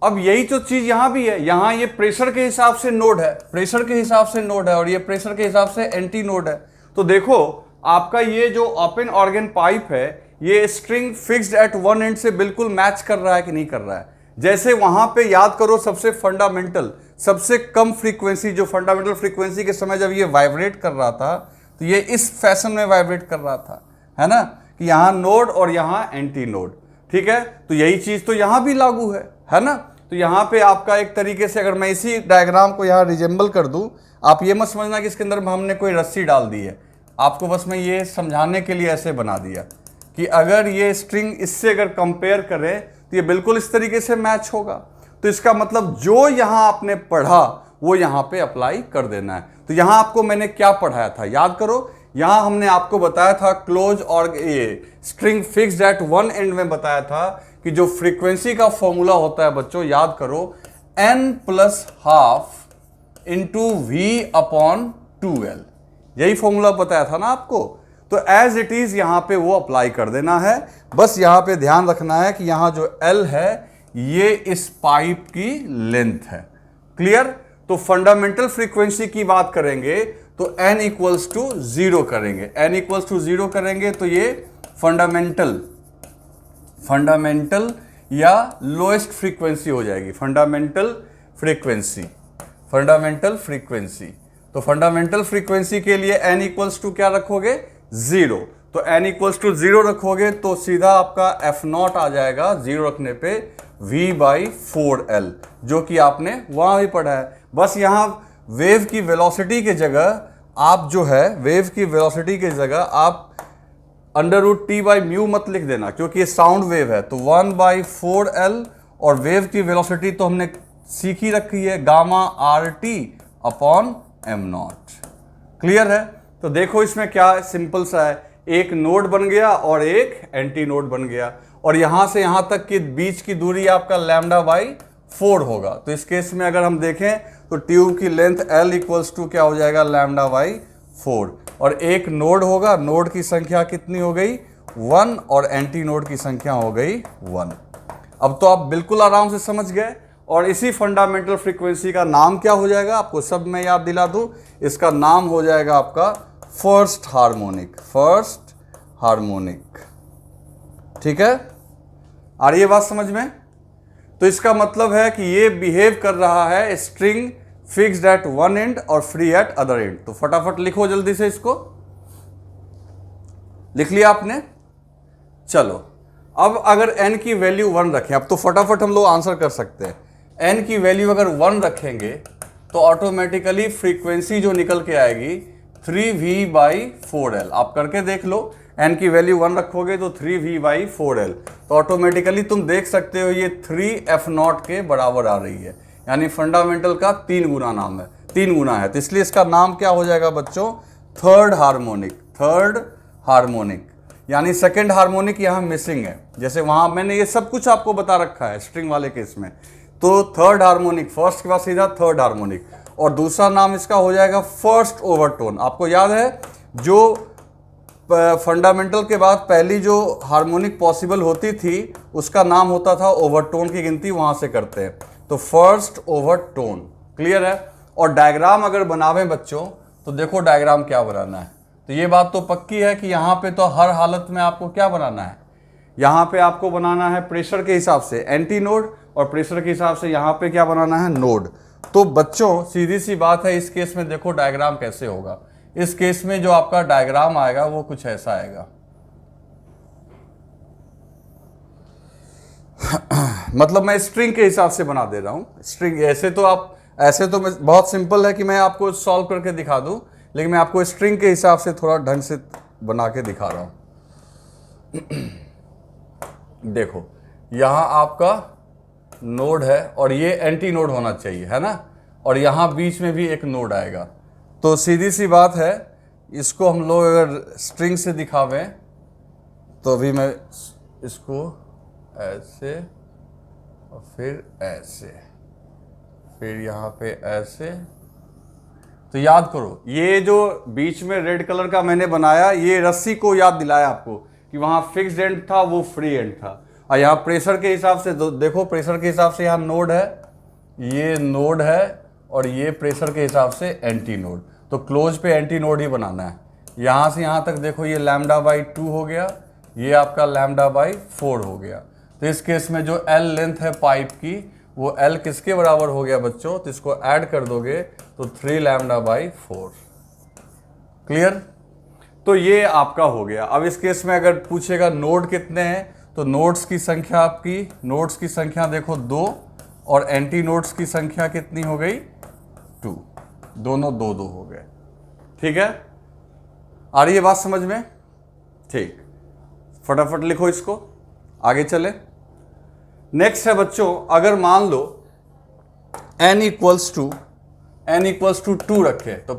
अब यही तो चीज यहां भी है, यहां ये प्रेशर के हिसाब से नोड है, प्रेशर के हिसाब से नोड है, और ये प्रेशर के हिसाब से एंटी नोड है। तो देखो आपका ये जो ओपन ऑर्गन पाइप है, ये string fixed at one and से बिल्कुल मैच कर रहा है कि नहीं कर रहा है। जैसे वहां पे याद करो सबसे फंडामेंटल, सबसे कम फ्रीक्वेंसी, जो फंडामेंटल फ्रीक्वेंसी के समय जब ये वाइब्रेट कर रहा था, तो ये इस फैशन में वाइब्रेट कर रहा था, है ना, कि कि यहाँ नोड और यहाँ एंटी नोड, ठीक है। तो यही चीज तो यहाँ भी लागू है ना। तो यहाँ पे आपका एक तरीके से अगर मैं इसी डायग्राम को यहाँ रिजेंबल कर दूं, आप ये मत समझना कि इसके अंदर हमने कोई रस्सी डाल दी है, आपको बस मैं ये समझाने के लिए ऐसे बना दिया कि अगर ये स्ट्रिंग इससे अगर कंपेयर करें तो ये बिल्कुल इस तरीके से मैच होगा। तो इसका मतलब जो यहाँ आपने पढ़ा वो यहाँ पे अप्लाई कर देना है। तो यहाँ आपको मैंने क्या पढ़ाया था, याद करो। यहाँ हमने आपको बताया था क्लोज और ये string fixed at one and में बताया था कि जो फ्रीक्वेंसी का फॉर्मूला होता है बच्चों, याद करो, n+12 into we upon 2l, यही फॉर्मूला बताया था ना आपको। तो एज इट इज यहां पे वो अप्लाई कर देना है। बस यहां पे ध्यान रखना है कि यहां जो l है ये इस पाइप की लेंथ है। क्लियर। तो फंडामेंटल फ्रीक्वेंसी की बात करेंगे तो n इक्वल्स टू 0 करेंगे, n इक्वल्स टू 0 करेंगे तो ये फंडामेंटल या लोएस्ट फ्रीक्वेंसी हो जाएगी, फंडामेंटल फ्रीक्वेंसी। तो फंडामेंटल फ्रीक्वेंसी के लिए n इक्वल्स टू क्या रखोगे, 0। तो n इक्वल्स टू 0 रखोगे तो सीधा आपका f0 आ जाएगा 0 रखने पे v/4l, जो कि आपने वहां भी पढ़ा है। बस यहां वेव की वेलोसिटी के जगह आप जो है आप √T/μ मत लिख देना, क्योंकि ये साउंड वेव है। तो 1/4l और वेव की वेलोसिटी तो हमने सीखी रखी है, γ/RT/m0। क्लियर है। तो देखो इसमें क्या सिंपल सा है, एक नोड बन गया और एक एंटी नोड बन गया, और यहां से यहां तक के बीच की दूरी आपका λ/4 होगा। तो इस केस में अगर हम देखें तो ट्यूब की लेंथ l इक्वल्स टू क्या हो जाएगा, λ/4, और एक नोड होगा, नोड की संख्या कितनी हो गई, 1, और एंटी नोड की संख्या हो गई 1। अब तो आप बिल्कुल आराम से समझ गए। और इसी फंडामेंटल फ्रीक्वेंसी का नाम क्या हो जाएगा, आपको सब मैं याद दिला दूं, इसका नाम हो जाएगा आपका फर्स्ट हार्मोनिक। ठीक है, आ रही है बात समझ में। तो इसका मतलब है कि ये बिहेव कर रहा है string fixed at one and और फ्री एट अदर एंड। तो फटाफट लिखो जल्दी से, इसको लिख लिया आपने। चलो अब अगर n की वैल्यू 1 रखें, अब तो फटाफट हम लोग आंसर कर सकते हैं। n की वैल्यू अगर 1 रखेंगे तो ऑटोमेटिकली फ्रीक्वेंसी जो निकल के आएगी 3v/4l। आप करके देख लो, n की वैल्यू 1 रखोगे तो 3v/4l, तो ऑटोमेटिकली तुम देख सकते हो ये 3f0 के बराबर आ रही है, यानी फंडामेंटल का 3 गुना है। तो इसलिए इसका नाम क्या हो जाएगा बच्चों, थर्ड हार्मोनिक, यानी सेकंड हार्मोनिक यहाँ मिसिंग है। जैसे वहां मैंने ये सब कुछ आपको बता रखा है स्ट्रिंग वाले केस में। तो थर्ड हार्मोनिक, फर्स्ट के बाद सीधा थर्ड हार्मोनिक, और दूसरा नाम इसका हो जाएगा फर्स्ट ओवरटोन। आपको याद है जो फंडामेंटल के बाद पहली जो हार्मोनिक पॉसिबल होती थी उसका नाम होता था ओवरटोन, की गिनती वहां से करते हैं। तो फर्स्ट ओवरटोन। क्लियर है। और डायग्राम अगर बनावें बच्चों तो देखो डायग्राम क्या बनाना है। तो ये बात तो पक्की है कि यहाँ पे तो हर हालत में आपको क्या बनाना है, यहाँ पे आपको बनाना है प्रेशर के हिसाब से एंटी नोड, और प्रेशर के हिसाब से यहाँ पे क्या बनाना है, नोड। तो बच्चों सीधी सी बात है, इस केस में देखो डायग्राम कैसे होगा। इस केस में जो आपका डायग्राम आएगा वो कुछ ऐसा आएगा। मतलब मैं स्ट्रिंग के हिसाब से बना दे रहा हूं। स्ट्रिंग ऐसे तो बहुत सिंपल है कि मैं आपको सॉल्व करके दिखा दूं, लेकिन मैं आपको स्ट्रिंग के हिसाब से थोड़ा ढंग से बना के दिखा रहा हूं। देखो यहां आपका नोड है और ये एंटी नोड होना चाहिए, है ना, और यहां बीच में भी एक नोड आएगा। तो सीधी सी बात है, इसको हम लोग अगर स्ट्रिंग से दिखावें तो अभी मैं इसको ऐसे और फिर ऐसे, फिर यहाँ पे ऐसे। तो याद करो ये जो बीच में रेड कलर का मैंने बनाया, ये रस्सी को याद दिलाया आपको कि वहाँ फिक्स्ड एंड था, वो फ्री एंड था। और यहाँ प्रेशर के हिसाब से देखो, प्रेशर के हिसाब से यहाँ नोड है, ये नोड है, और ये प्रेशर के हिसाब से एंटी नोड। तो क्लोज पे एंटी नोड ही बनाना है। यहाँ से यहाँ तक देखो ये λ/2 हो गया, ये आपका λ/4 हो गया। तो इस केस में जो L लेंथ है पाइप की, वो L किसके बराबर हो गया बच्चों, तो इसको ऐड कर दोगे तो 3 λ/4। क्लियर। तो ये आपका हो गया। अब इस केस में अगर पूछेगा नोड कितने हैं, तो नोड्स की संख्या आपकी, नोड्स की संख्या देखो 2 और एंटी नोड्स की संख्या कितनी हो गई 2, दोनों 2 हो गए। ठीक है, आ रही है बात समझ में? ठीक, फटाफट लिखो इसको, आगे चले। नेक्स्ट है बच्चों, अगर मान लो n इक्वल्स टू 2 रखे तो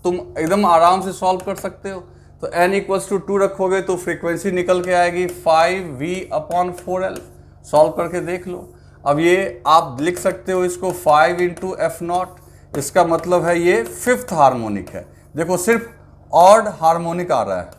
तुम एकदम आराम से सॉल्व कर सकते हो। तो n इक्वल्स टू 2 रखोगे तो फ्रीक्वेंसी निकल के आएगी 5v/4l। सॉल्व करके देख लो। अब ये आप लिख सकते हो इसको 5 × f0, इसका मतलब है ये 5th हार्मोनिक है। देखो सिर्फ ऑड हार्मोनिक आ रहा है,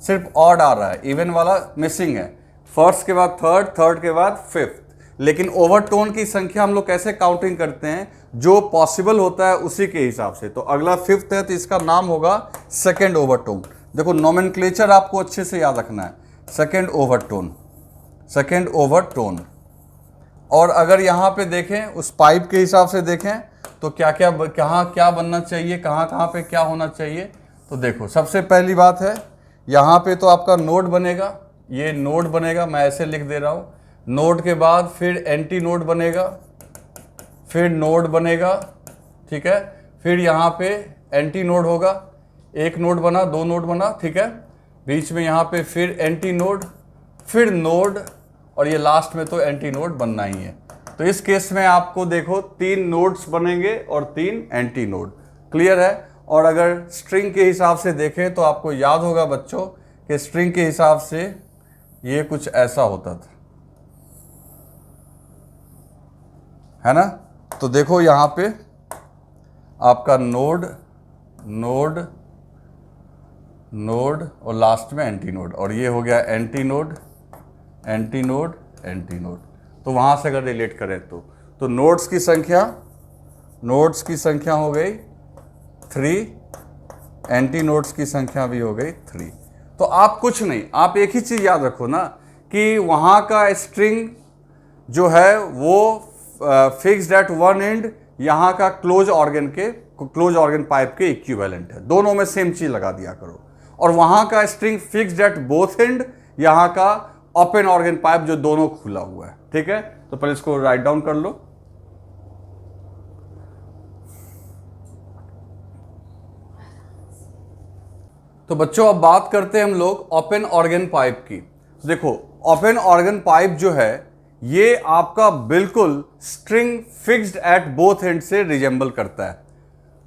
सिर्फ ऑड आ रहा है, इवन वाला मिसिंग है। फर्स्ट के बाद थर्ड, थर्ड के बाद फिफ्थ। लेकिन ओवरटोन की संख्या हम लोग कैसे काउंटिंग करते हैं, जो पॉसिबल होता है उसी के हिसाब से। तो अगला फिफ्थ है तो इसका नाम होगा सेकेंड ओवरटोन। देखो नोमेनक्लेचर आपको अच्छे से याद रखना है, सेकेंड ओवरटोन, सेकेंड ओवरटोन। और अगर यहाँ पे देखें उस पाइप के हिसाब से देखें तो क्या क्या कहाँ क्या बनना चाहिए, कहाँ कहाँ पे क्या होना चाहिए। तो देखो सबसे पहली बात है यहाँ पे तो आपका नोड बनेगा, ये नोड बनेगा, मैं ऐसे लिख दे रहा हूँ। नोड के बाद फिर एंटी नोड बनेगा, फिर नोड बनेगा, ठीक है। फिर यहाँ पे एंटी नोड होगा, एक नोड बना, दो नोड बना, ठीक है। बीच में यहाँ पे फिर एंटी नोड, फिर नोड, और ये लास्ट में तो एंटी नोड बनना ही है। तो इस केस में आपको देखो 3 नोड्स बनेंगे और 3 एंटी नोड। क्लियर है? और अगर स्ट्रिंग के हिसाब से देखें तो आपको याद होगा बच्चों कि स्ट्रिंग के हिसाब से ये कुछ ऐसा होता था, है ना। तो देखो यहाँ पे आपका नोड, नोड, नोड और लास्ट में एंटी नोड, और ये हो गया anti node, anti node, anti node. तो वहाँ से अगर रिलेट करें तो नोड्स की संख्या, नोड्स की संख्या हो गई 3, एंटी नोड्स की संख्या भी हो गई 3। तो आप कुछ नहीं, आप एक ही चीज़ याद रखो ना कि वहाँ का स्ट्रिंग जो है वो फिक्स्ड एट वन एंड, यहाँ का क्लोज ऑर्गन पाइप के इक्विवेलेंट है। दोनों में सेम चीज़ लगा दिया करो। और वहाँ का string fixed at both and, यहाँ का ओपन ऑर्गन पाइप जो दोनों खुला हुआ है। ठीक है, तो पहले इसको राइट डाउन कर लो। तो बच्चों अब बात करते हैं हम लोग ओपन ऑर्गन पाइप की। तो देखो ओपन ऑर्गन पाइप जो है ये आपका बिल्कुल string fixed at both and से रिजेंबल करता है।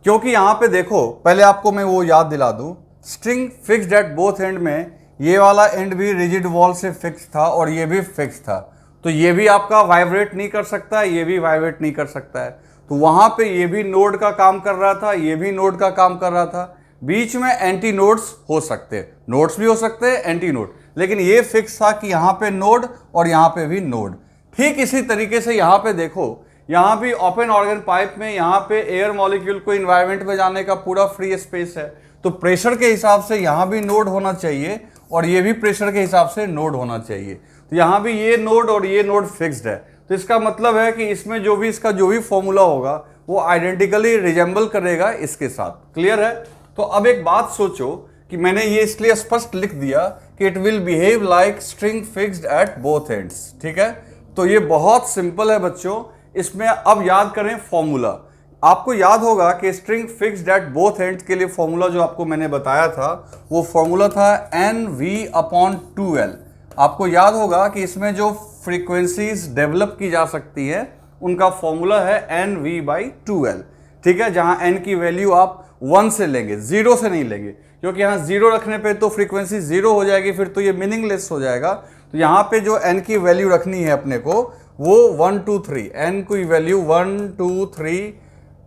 क्योंकि यहां पे देखो, पहले आपको मैं वो याद दिला दूं, string fixed at both and में ये वाला एंड भी रिजिड वॉल से फिक्स था और ये भी फिक्स था। तो ये भी आपका वाइब्रेट नहीं कर सकता है, ये भी वाइब्रेट नहीं कर सकता है। तो वहां पे ये भी नोड का काम कर रहा था, ये भी नोड का काम कर रहा था। बीच में एंटी नोड्स हो सकते हैं, नोड्स भी हो सकते हैं, एंटी नोड, लेकिन ये फिक्स था कि यहाँ पे नोड और यहाँ पे भी नोड। ठीक इसी तरीके से यहाँ पे देखो, यहाँ भी ओपन ऑर्गन पाइप में यहाँ पे एयर मॉलिक्यूल को इन्वायरमेंट में जाने का पूरा फ्री स्पेस है। तो प्रेशर के हिसाब से यहाँ भी नोड होना चाहिए और ये भी प्रेशर के हिसाब से नोड होना चाहिए। तो यहाँ भी ये नोड और ये नोड फिक्स्ड है। तो इसका मतलब है कि इसमें जो भी इसका जो भी फॉर्मूला होगा वो आइडेंटिकली रिजेंबल करेगा इसके साथ। क्लियर है? तो अब एक बात सोचो कि मैंने ये इसलिए स्पष्ट लिख दिया कि it will behave like string fixed at both ends. ठीक है, तो ये बहुत सिंपल है बच्चों। इसमें अब याद करें फॉर्मूला। आपको याद होगा कि string fixed at both ends के लिए फॉर्मूला जो आपको मैंने बताया था वो फॉर्मूला था NV/2L। आपको याद होगा कि इसमें जो फ्रीक्वेंसीज डेवलप की जा सकती है उनका फॉर्मूला है NV/2L। ठीक है, जहां n की वैल्यू आप 1 से लेंगे, 0 से नहीं लेंगे, क्योंकि यहाँ 0 रखने पे तो फ्रीक्वेंसी 0 हो जाएगी, फिर तो ये मीनिंगलेस हो जाएगा। तो यहाँ पे जो n की वैल्यू रखनी है अपने को वो 1 2 3, n की वैल्यू 1 2 3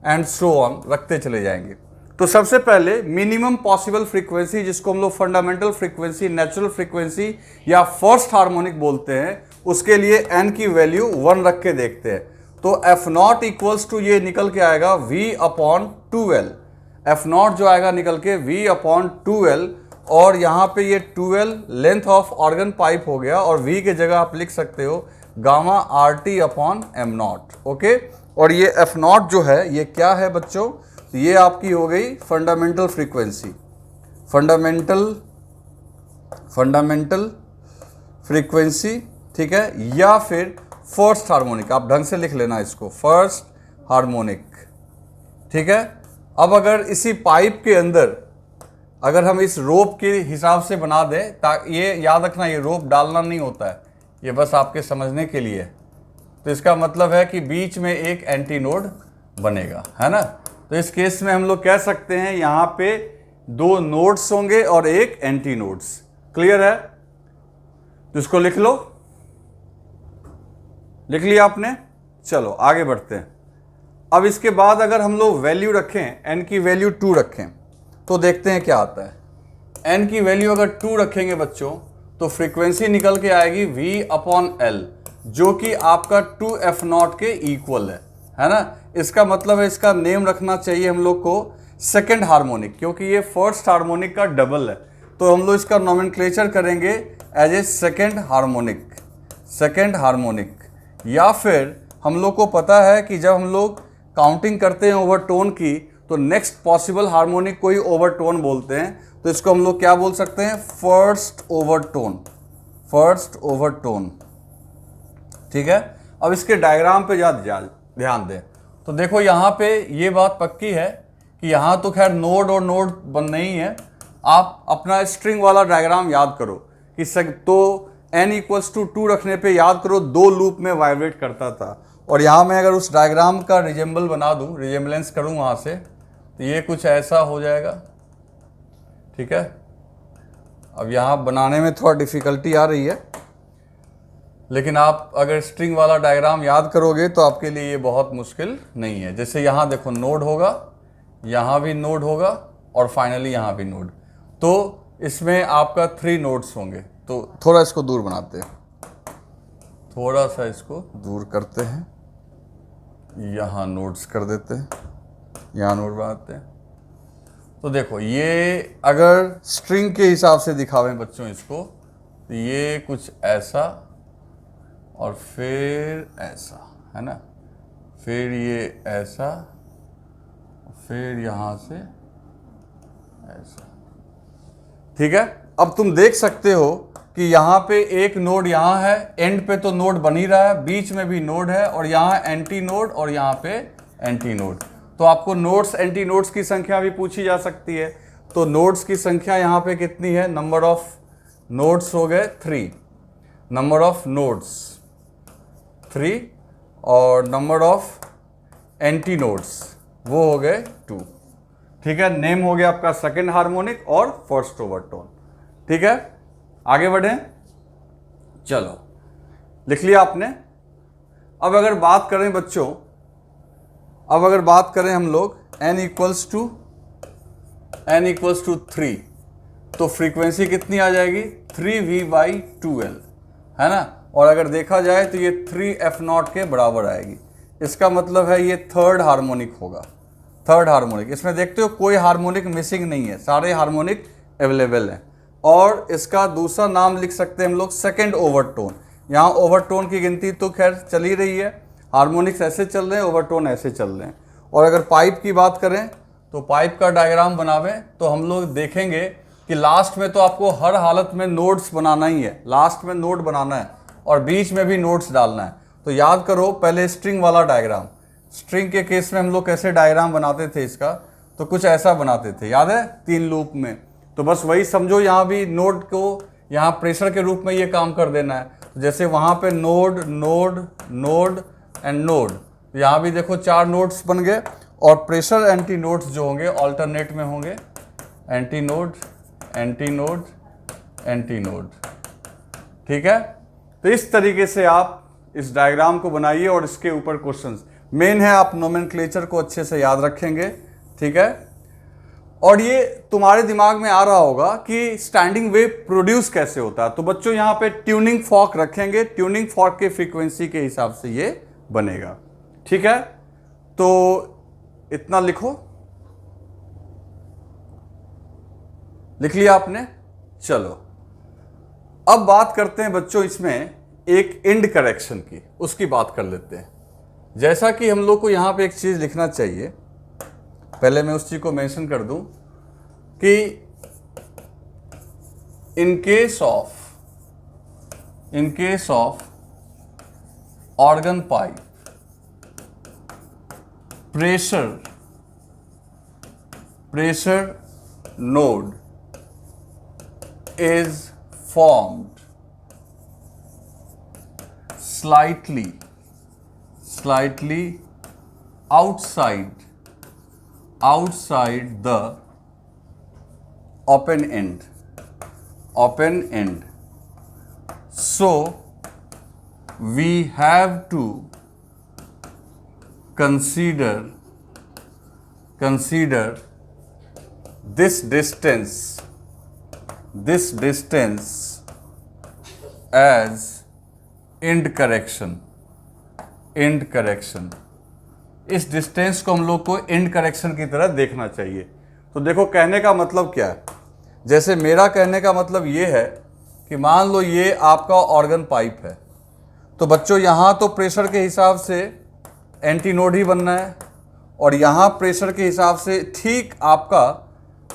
एंड सो ऑन रखते चले जाएंगे। तो सबसे पहले मिनिमम पॉसिबल फ्रीक्वेंसी, जिसको हम लोग फंडामेंटल फ्रीक्वेंसी, नेचुरल फ्रीक्वेंसी या फर्स्ट हार्मोनिक बोलते हैं, उसके लिए n की वैल्यू 1 रख के देखते हैं। तो F0 इक्वल्स टू ये निकल के आएगा V/2L। F0 जो आएगा निकल के V/2L, और यहाँ पे ये 2L length of organ pipe हो गया, और V के जगह आप लिख सकते हो गामा RT/M0। ओके, और ये F0 जो है ये क्या है बच्चों? ये आपकी हो गई फंडामेंटल फ्रीक्वेंसी। फंडामेंटल फ्रीक्वेंसी, ठीक है, या फिर फर्स्ट हार्मोनिक, आप ढंग से लिख लेना इसको, फर्स्ट हार्मोनिक, ठीक है। अब अगर इसी पाइप के अंदर अगर हम इस रोप के हिसाब से बना दें, ताकि ये याद रखना, ये रोप डालना नहीं होता है, ये बस आपके समझने के लिए, तो इसका मतलब है कि बीच में एक एंटी नोड बनेगा, है ना। तो इस केस में हम लोग कह सकते हैं यहाँ पे 2 नोड्स होंगे और एक एंटी नोड्स। क्लियर है? तो इसको लिख लो, लिख लिया आपने। चलो आगे बढ़ते हैं। अब इसके बाद अगर हम लोग वैल्यू रखें, n की वैल्यू 2 रखें, तो देखते हैं क्या आता है। n की वैल्यू अगर 2 रखेंगे बच्चों, तो फ्रीक्वेंसी निकल के आएगी V/L, जो कि आपका 2f0 के इक्वल है ना। इसका मतलब है इसका नेम रखना चाहिए हम लोग को सेकंड हार्मोनिक, क्योंकि ये फर्स्ट हार्मोनिक का डबल है, तो हम लोग इसका नोमेनक्लेचर करेंगे एज ए सेकंड हार्मोनिक। या फिर हम लोग को पता है कि जब हम लोग काउंटिंग करते हैं ओवरटोन की, तो नेक्स्ट पॉसिबल हार्मोनिक को ही ओवरटोन बोलते हैं, तो इसको हम लोग क्या बोल सकते हैं, फर्स्ट ओवरटोन, ठीक है। अब इसके डायग्राम पे ध्यान दें, तो देखो यहाँ पे ये बात पक्की है कि यहाँ तो खैर नोड और नोड बन नहीं है। आप अपना स्ट्रिंग वाला डायग्राम याद करो कि तो n = 2 रखने पे याद करो 2 लूप में वाइब्रेट करता था, और यहाँ मैं अगर उस डायग्राम का रिजेंबल बना दूँ, रिजेंबलेंस करूँ वहाँ से, तो ये कुछ ऐसा हो जाएगा, ठीक है। अब यहाँ बनाने में थोड़ा डिफ़िकल्टी आ रही है, लेकिन आप अगर स्ट्रिंग वाला डायग्राम याद करोगे तो आपके लिए ये बहुत मुश्किल नहीं है। जैसे यहाँ देखो नोड होगा, यहाँ भी नोड होगा, और फाइनली यहाँ भी नोड, तो इसमें आपका 3 नोड्स होंगे। तो थोड़ा इसको दूर बनाते हैं, थोड़ा सा इसको दूर करते हैं, यहाँ नोड्स कर देते हैं, यहाँ नोड बनाते हैं। तो देखो ये अगर स्ट्रिंग के हिसाब से दिखावें बच्चों इसको, तो ये कुछ ऐसा और फिर ऐसा, है ना, फिर ये ऐसा, फिर यहाँ से ऐसा, ठीक है। अब तुम देख सकते हो कि यहाँ पे एक नोड यहाँ है, एंड पे तो नोड बन ही रहा है, बीच में भी नोड है, और यहाँ एंटी नोड और यहाँ पे एंटी नोड। तो आपको नोड्स एंटी नोड्स की संख्या भी पूछी जा सकती है। तो नोड्स की संख्या यहाँ पे कितनी है, नंबर ऑफ नोड्स हो गए 3, नंबर ऑफ नोड्स 3, और नंबर ऑफ एंटी नोड्स वो हो गए 2, ठीक है। नेम हो गया आपका सेकंड हार्मोनिक और फर्स्ट ओवरटोन, ठीक है। आगे बढ़ें, चलो लिख लिया आपने। अब अगर बात करें बच्चों, अब अगर बात करें हम लोग n = 3, तो फ्रीक्वेंसी कितनी आ जाएगी, 3V/2L, है ना। और अगर देखा जाए तो ये 3f0 के बराबर आएगी। इसका मतलब है ये थर्ड हार्मोनिक होगा, थर्ड हार्मोनिक। इसमें देखते हो कोई हार्मोनिक मिसिंग नहीं है, सारे हार्मोनिक अवेलेबल हैं। और इसका दूसरा नाम लिख सकते हैं हम लोग सेकंड ओवरटोन। यहाँ ओवरटोन की गिनती तो खैर चल ही रही है, हार्मोनिक्स ऐसे चल रहे हैं, ओवरटोन ऐसे चल रहे हैं। और अगर पाइप की बात करें, तो पाइप का डायग्राम बनावें तो हम लोग देखेंगे कि लास्ट में तो आपको हर हालत में नोड्स बनाना ही है, लास्ट में नोड बनाना है और बीच में भी नोड्स डालना है। तो याद करो पहले स्ट्रिंग वाला डायग्राम, स्ट्रिंग के केस में हम लोग कैसे डायग्राम बनाते थे इसका, तो कुछ ऐसा बनाते थे, याद है, 3 लूप में। तो बस वही समझो, यहाँ भी नोड को यहाँ प्रेशर के रूप में ये काम कर देना है। तो जैसे वहाँ पे node node node and node, यहाँ भी देखो 4 नोड्स बन गए, और प्रेशर एंटी नोड्स जो होंगे ऑल्टरनेट में होंगे, anti node anti node anti node, ठीक है। तो इस तरीके से आप इस डायग्राम को बनाइए और इसके ऊपर क्वेश्चंस मेन है, आप नोमेनक्लेचर को अच्छे से याद रखेंगे, ठीक है। और ये तुम्हारे दिमाग में आ रहा होगा कि स्टैंडिंग वेव प्रोड्यूस कैसे होता है। तो बच्चों यहाँ पे ट्यूनिंग फॉर्क रखेंगे, ट्यूनिंग फॉर्क के फ्रीक्वेंसी के हिसाब से ये बनेगा, ठीक है। तो इतना लिखो, लिख लिया आपने। चलो अब बात करते हैं बच्चों इसमें एक एंड करेक्शन की, उसकी बात कर लेते हैं। जैसा कि हम लोग को यहाँ पे एक चीज़ लिखना चाहिए, पहले मैं उस चीज़ को मेंशन कर दूं कि in case of organ pipe, pressure node is formed slightly outside the open end. So we have to consider this distance as end correction. इस डिस्टेंस को हम लोग को एंड करेक्शन की तरह देखना चाहिए। तो देखो कहने का मतलब क्या है, जैसे मेरा कहने का मतलब ये है कि मान लो ये आपका ऑर्गन पाइप है, तो बच्चों यहाँ तो प्रेशर के हिसाब से एंटी नोड ही बनना है, और यहाँ प्रेशर के हिसाब से ठीक आपका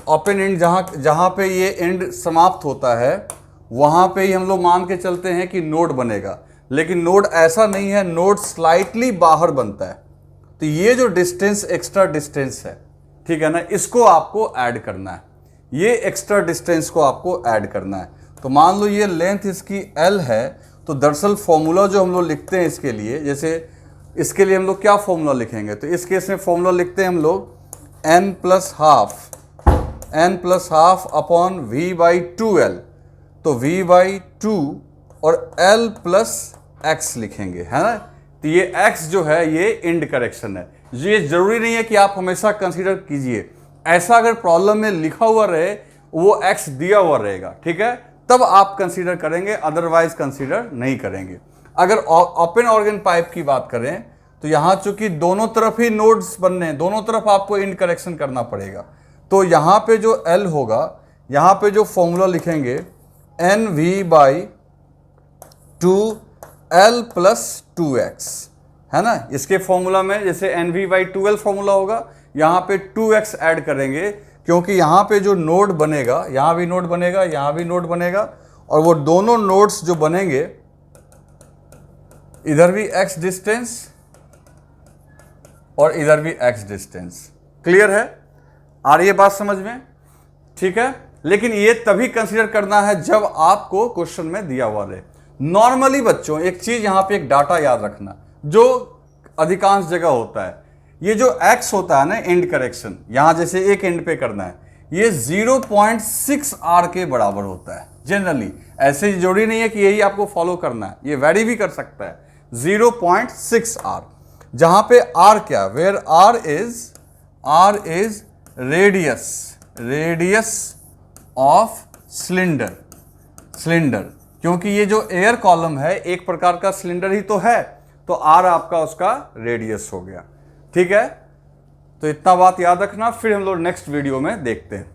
ओपन एंड जहाँ पे ये एंड समाप्त होता है वहाँ पे ही हम लोग मान के चलते हैं कि नोड बनेगा। लेकिन नोड ऐसा नहीं है, नोड स्लाइटली बाहर बनता है। तो ये जो डिस्टेंस एक्स्ट्रा डिस्टेंस है, ठीक है ना, इसको आपको ऐड करना है, ये एक्स्ट्रा डिस्टेंस को आपको ऐड करना है। तो मान लो ये लेंथ इसकी L है, तो दरअसल फॉर्मूला जो हम लोग लिखते हैं इसके लिए, जैसे इसके लिए हम लोग क्या फॉर्मूला लिखेंगे, तो इस केस में फॉर्मूला लिखते हैं हम लोग n plus half upon v/2L। तो v/2 और L प्लस x लिखेंगे, है ना। तो ये x जो है ये एंड करेक्शन है। ये जरूरी नहीं है कि आप हमेशा कंसीडर कीजिए, ऐसा अगर प्रॉब्लम में लिखा हुआ रहे, वो x दिया हुआ रहेगा, ठीक है, तब आप कंसीडर करेंगे, अदरवाइज कंसीडर नहीं करेंगे। अगर ओपन ऑर्गन पाइप की बात करें तो यहाँ चूंकि दोनों तरफ ही नोड्स बनने हैं, दोनों तरफ आपको एंड करेक्शन करना पड़ेगा। तो यहाँ पे जो L होगा, यहाँ पे जो फॉर्मूला लिखेंगे NV/2L प्लस 2x, है ना। इसके फॉर्मूला में जैसे NV/2L फॉर्मूला होगा, यहाँ पे 2x ऐड करेंगे, क्योंकि यहाँ पे जो नोड बनेगा, यहाँ भी नोड बनेगा, यहाँ भी नोड बनेगा, और वो दोनों नोड्स जो बनेंगे, इधर भी x डिस्टेंस और इधर भी x डिस्टेंस। क्लियर है, आ रही है बात समझ में, ठीक है। लेकिन ये तभी कंसीडर करना है जब आपको क्वेश्चन में दिया हुआ रहे। नॉर्मली बच्चों एक चीज यहाँ पे एक डाटा याद रखना जो अधिकांश जगह होता है, ये जो x होता है ना एंड करेक्शन, यहां जैसे एक एंड पे करना है, ये 0.6 r के बराबर होता है जनरली। ऐसे जरूरी नहीं है कि यही आपको फॉलो करना है, ये वेरी भी कर सकता है। 0.6 r, जहां पे r क्या, where r is radius of cylinder, क्योंकि ये जो एयर कॉलम है एक प्रकार का सिलेंडर ही तो है, तो r आपका उसका रेडियस हो गया, ठीक है। तो इतना बात याद रखना, फिर हम लोग नेक्स्ट वीडियो में देखते हैं।